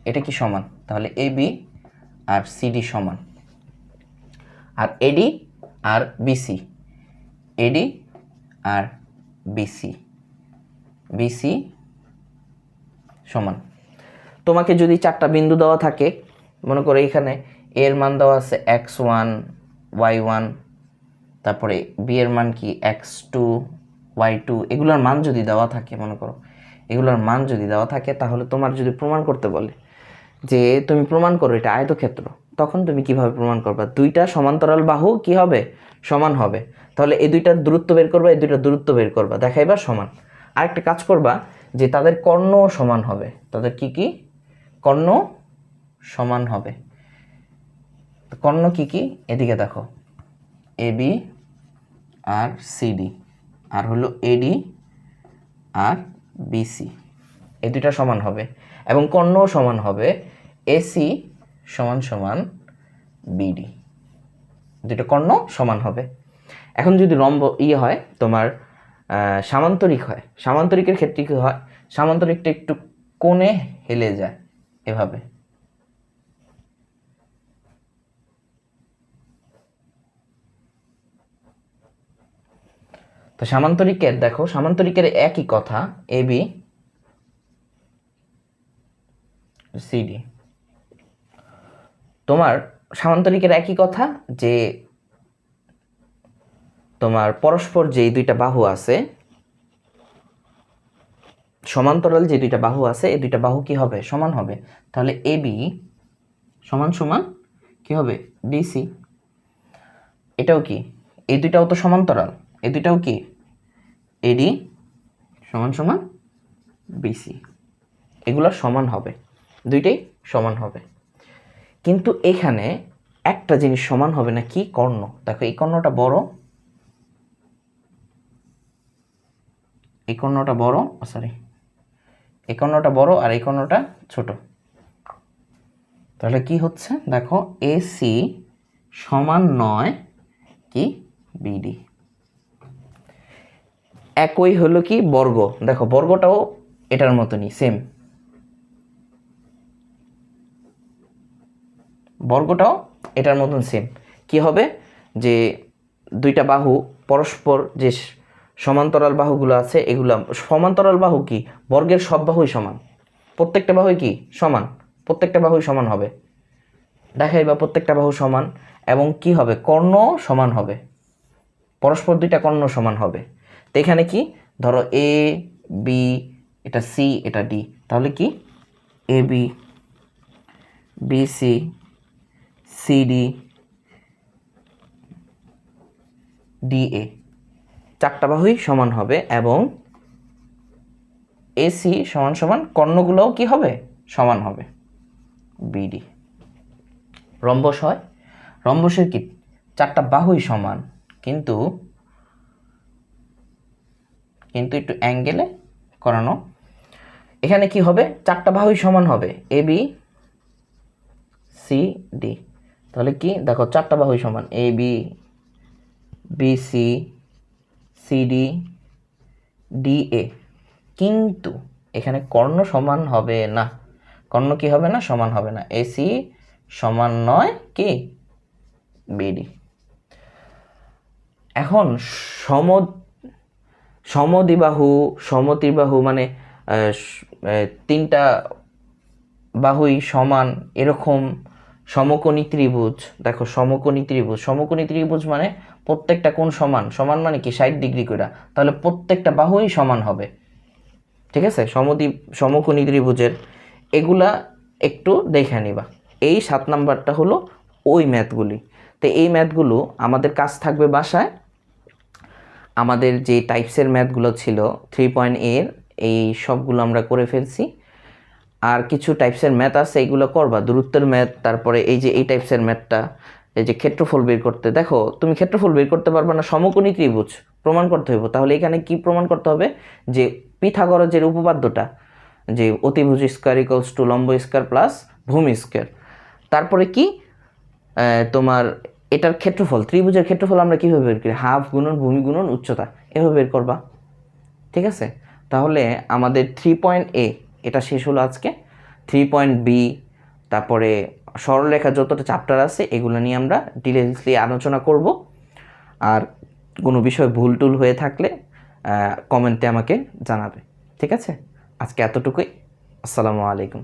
এটা কি সমান? তাহলে এ বি আর সিডি সমান। আর এডি আর বিসি, এডি আর বিসি সমান। তোমাকে যদি 4টা বিন্দু দেওয়া থাকে, মনে করো এখানে এর মান দেওয়া আছে x1 y1, তারপরে বি এর মান কি x2 y2, এগুলোর মান যদি দেওয়া থাকে, মনে করো এগুলোর মান যদি দেওয়া থাকে, তাহলে তোমার যদি প্রমাণ করতে বলে যে তুমি প্রমাণ করো এটা আয়তক্ষেত্র, তখন তুমি কিভাবে প্রমাণ করবা? দুইটা সমান্তরাল বাহু কি হবে? সমান হবে। তাহলে এই দুইটার দূরত্ব বের করবা, এই দুইটার দূরত্ব বের করবা, দেখাইবা সমান। আরেকটা কাজ করবা যে তাদের কর্ণ সমান হবে। তাদের কি কর্ণ সমান হবে। কর্ণ কি কি এদিকে দেখো, এবি আর সিডি আর হলো এডি আর বিসি, এই দুইটা সমান হবে এবং কর্ণও সমান হবে, এসি সমান সমান বিডি, দুটো কর্ণ সমান হবে। এখন যদি রম্ব হয় তোমার সামান্তরিক হয়, সামান্তরিকের ক্ষেত্রে কি হয়, সামান্তরিকটা একটু কোণে হেলে যায় এভাবে। তো সামান্তরিকের দেখো, সামান্তরিকের একই কথা, এবি সিডি, তোমার সামান্তরিকের একই কথা যে তোমার পরস্পর যেই দুইটা বাহু আছে, সমান্তরাল যে দুইটা বাহু আছে, এই দুইটা বাহু কি হবে, সমান হবে। তাহলে এবি সমান সমান কি হবে, ডিসি। এটাও কি, এই দুইটাও তো সমান্তরাল, এই দুইটাও কি এডি সমান সমান বিসি, এগুলো সমান হবে, দুইটাই সমান হবে। কিন্তু এখানে একটা জিনিস সমান হবে না, কি, কর্ণ। দেখো এই কর্ণটা বড়, এই কর্ণটা বড়, সরি এই কর্ণটা বড় আর এই কর্ণটা ছোট। তাহলে কি হচ্ছে দেখো, এসি সমান নয় কি বিডি। একই হলো কি বর্গ, দেখো বর্গটাও এটার মতনই সেম, বর্গটাও এটার মতন সেম। কি হবে যে দুইটা বাহু পরস্পর যে সমান্তরাল বাহুগুলো আছে, এগুলো সমান্তরাল বাহু কি, বর্গের সব বাহুই সমান, প্রত্যেকটা বাহুই কি সমান, প্রত্যেকটা বাহুই সমান হবে, দেখাই বা প্রত্যেকটা বাহু সমান। এবং কি হবে, কর্ণ সমান হবে, পরস্পর দুইটা কর্ণ সমান হবে। তো এখানে কি, ধরো এ বি, এটা সি, এটা ডি, তাহলে কি A B BC CD DA, চারটা বাহুই সমান হবে এবং এসি সমান সমান কর্ণগুলোও কি হবে, সমান হবে, বিডি। রম্বস হয়, রম্বসের কি চারটা বাহুই সমান, কিন্তু কিন্তু একটু অ্যাঙ্গেলে করানো। এখানে কি হবে, চারটা বাহুই সমান হবে, এ বি সি ডি, তাহলে কি দেখো চারটা বাহুই সমান, A B BC CD DA, কিন্তু এখানে কর্ণ সমান হবে না, কর্ণ কি হবে না, সমান হবে না, এসি সমান নয় কি বিডি। এখন সম সমদ্বিবাহু সমত্রিবাহু মানে তিনটা বাহুই সমান এরকম সমকোণী ত্রিভুজ, দেখো সমকোণী ত্রিভুজ, সমকোণী ত্রিভুজ মানে প্রত্যেকটা কোণ সমান, সমান মানে কি 60 ডিগ্রি করে, তাহলে প্রত্যেকটা বাহুই সমান হবে, ঠিক আছে। সমকোণী ত্রিভুজের এগুলা একটু দেখে নিবা। এই 7 নাম্বারটা হলো ওই ম্যাথগুলি। তো এই ম্যাথগুলো আমাদের কাজ থাকবে বাসায়, আমাদের যে টাইপসের ম্যাথগুলো ছিল 3.A এর, এই সবগুলো আমরা করে ফেলছি। আর কিছু টাইপসের ম্যাথ আছে, এইগুলো করবা, দূরত্বের ম্যাথ, তারপরে এই যে এই টাইপসের ম্যাথটা, এই যে ক্ষেত্রফল বের করতে, দেখো তুমি ক্ষেত্রফল বের করতে পারবে না, সমকোণী ত্রিভুজ প্রমাণ করতে হবে। তাহলে এখানে কি প্রমাণ করতে হবে, যে পিথাগোরাসের উপপাদ্যটা, যে অতিভুজ স্কয়ার ইকুয়ালস টু লম্ব স্কয়ার প্লাস ভূমি স্কয়ার, তারপরে কি তোমার এটার ক্ষেত্রফল, ত্রিভুজের ক্ষেত্রফল আমরা কীভাবে বের করি, হাফ গুণন ভূমি গুণন উচ্চতা, এভাবে বের করবা, ঠিক আছে। তাহলে আমাদের 3.A এটা শেষ হলো আজকে। 3.B, তারপরে সরলরেখা যতটা চ্যাপ্টার আছে এগুলো নিয়ে আমরা ডিটেলসলি আলোচনা করব। আর কোনো বিষয় ভুল টুল হয়ে থাকলে কমেন্টে আমাকে জানাবে, ঠিক আছে। আজকে এতটুকুই, আসসালামু আলাইকুম।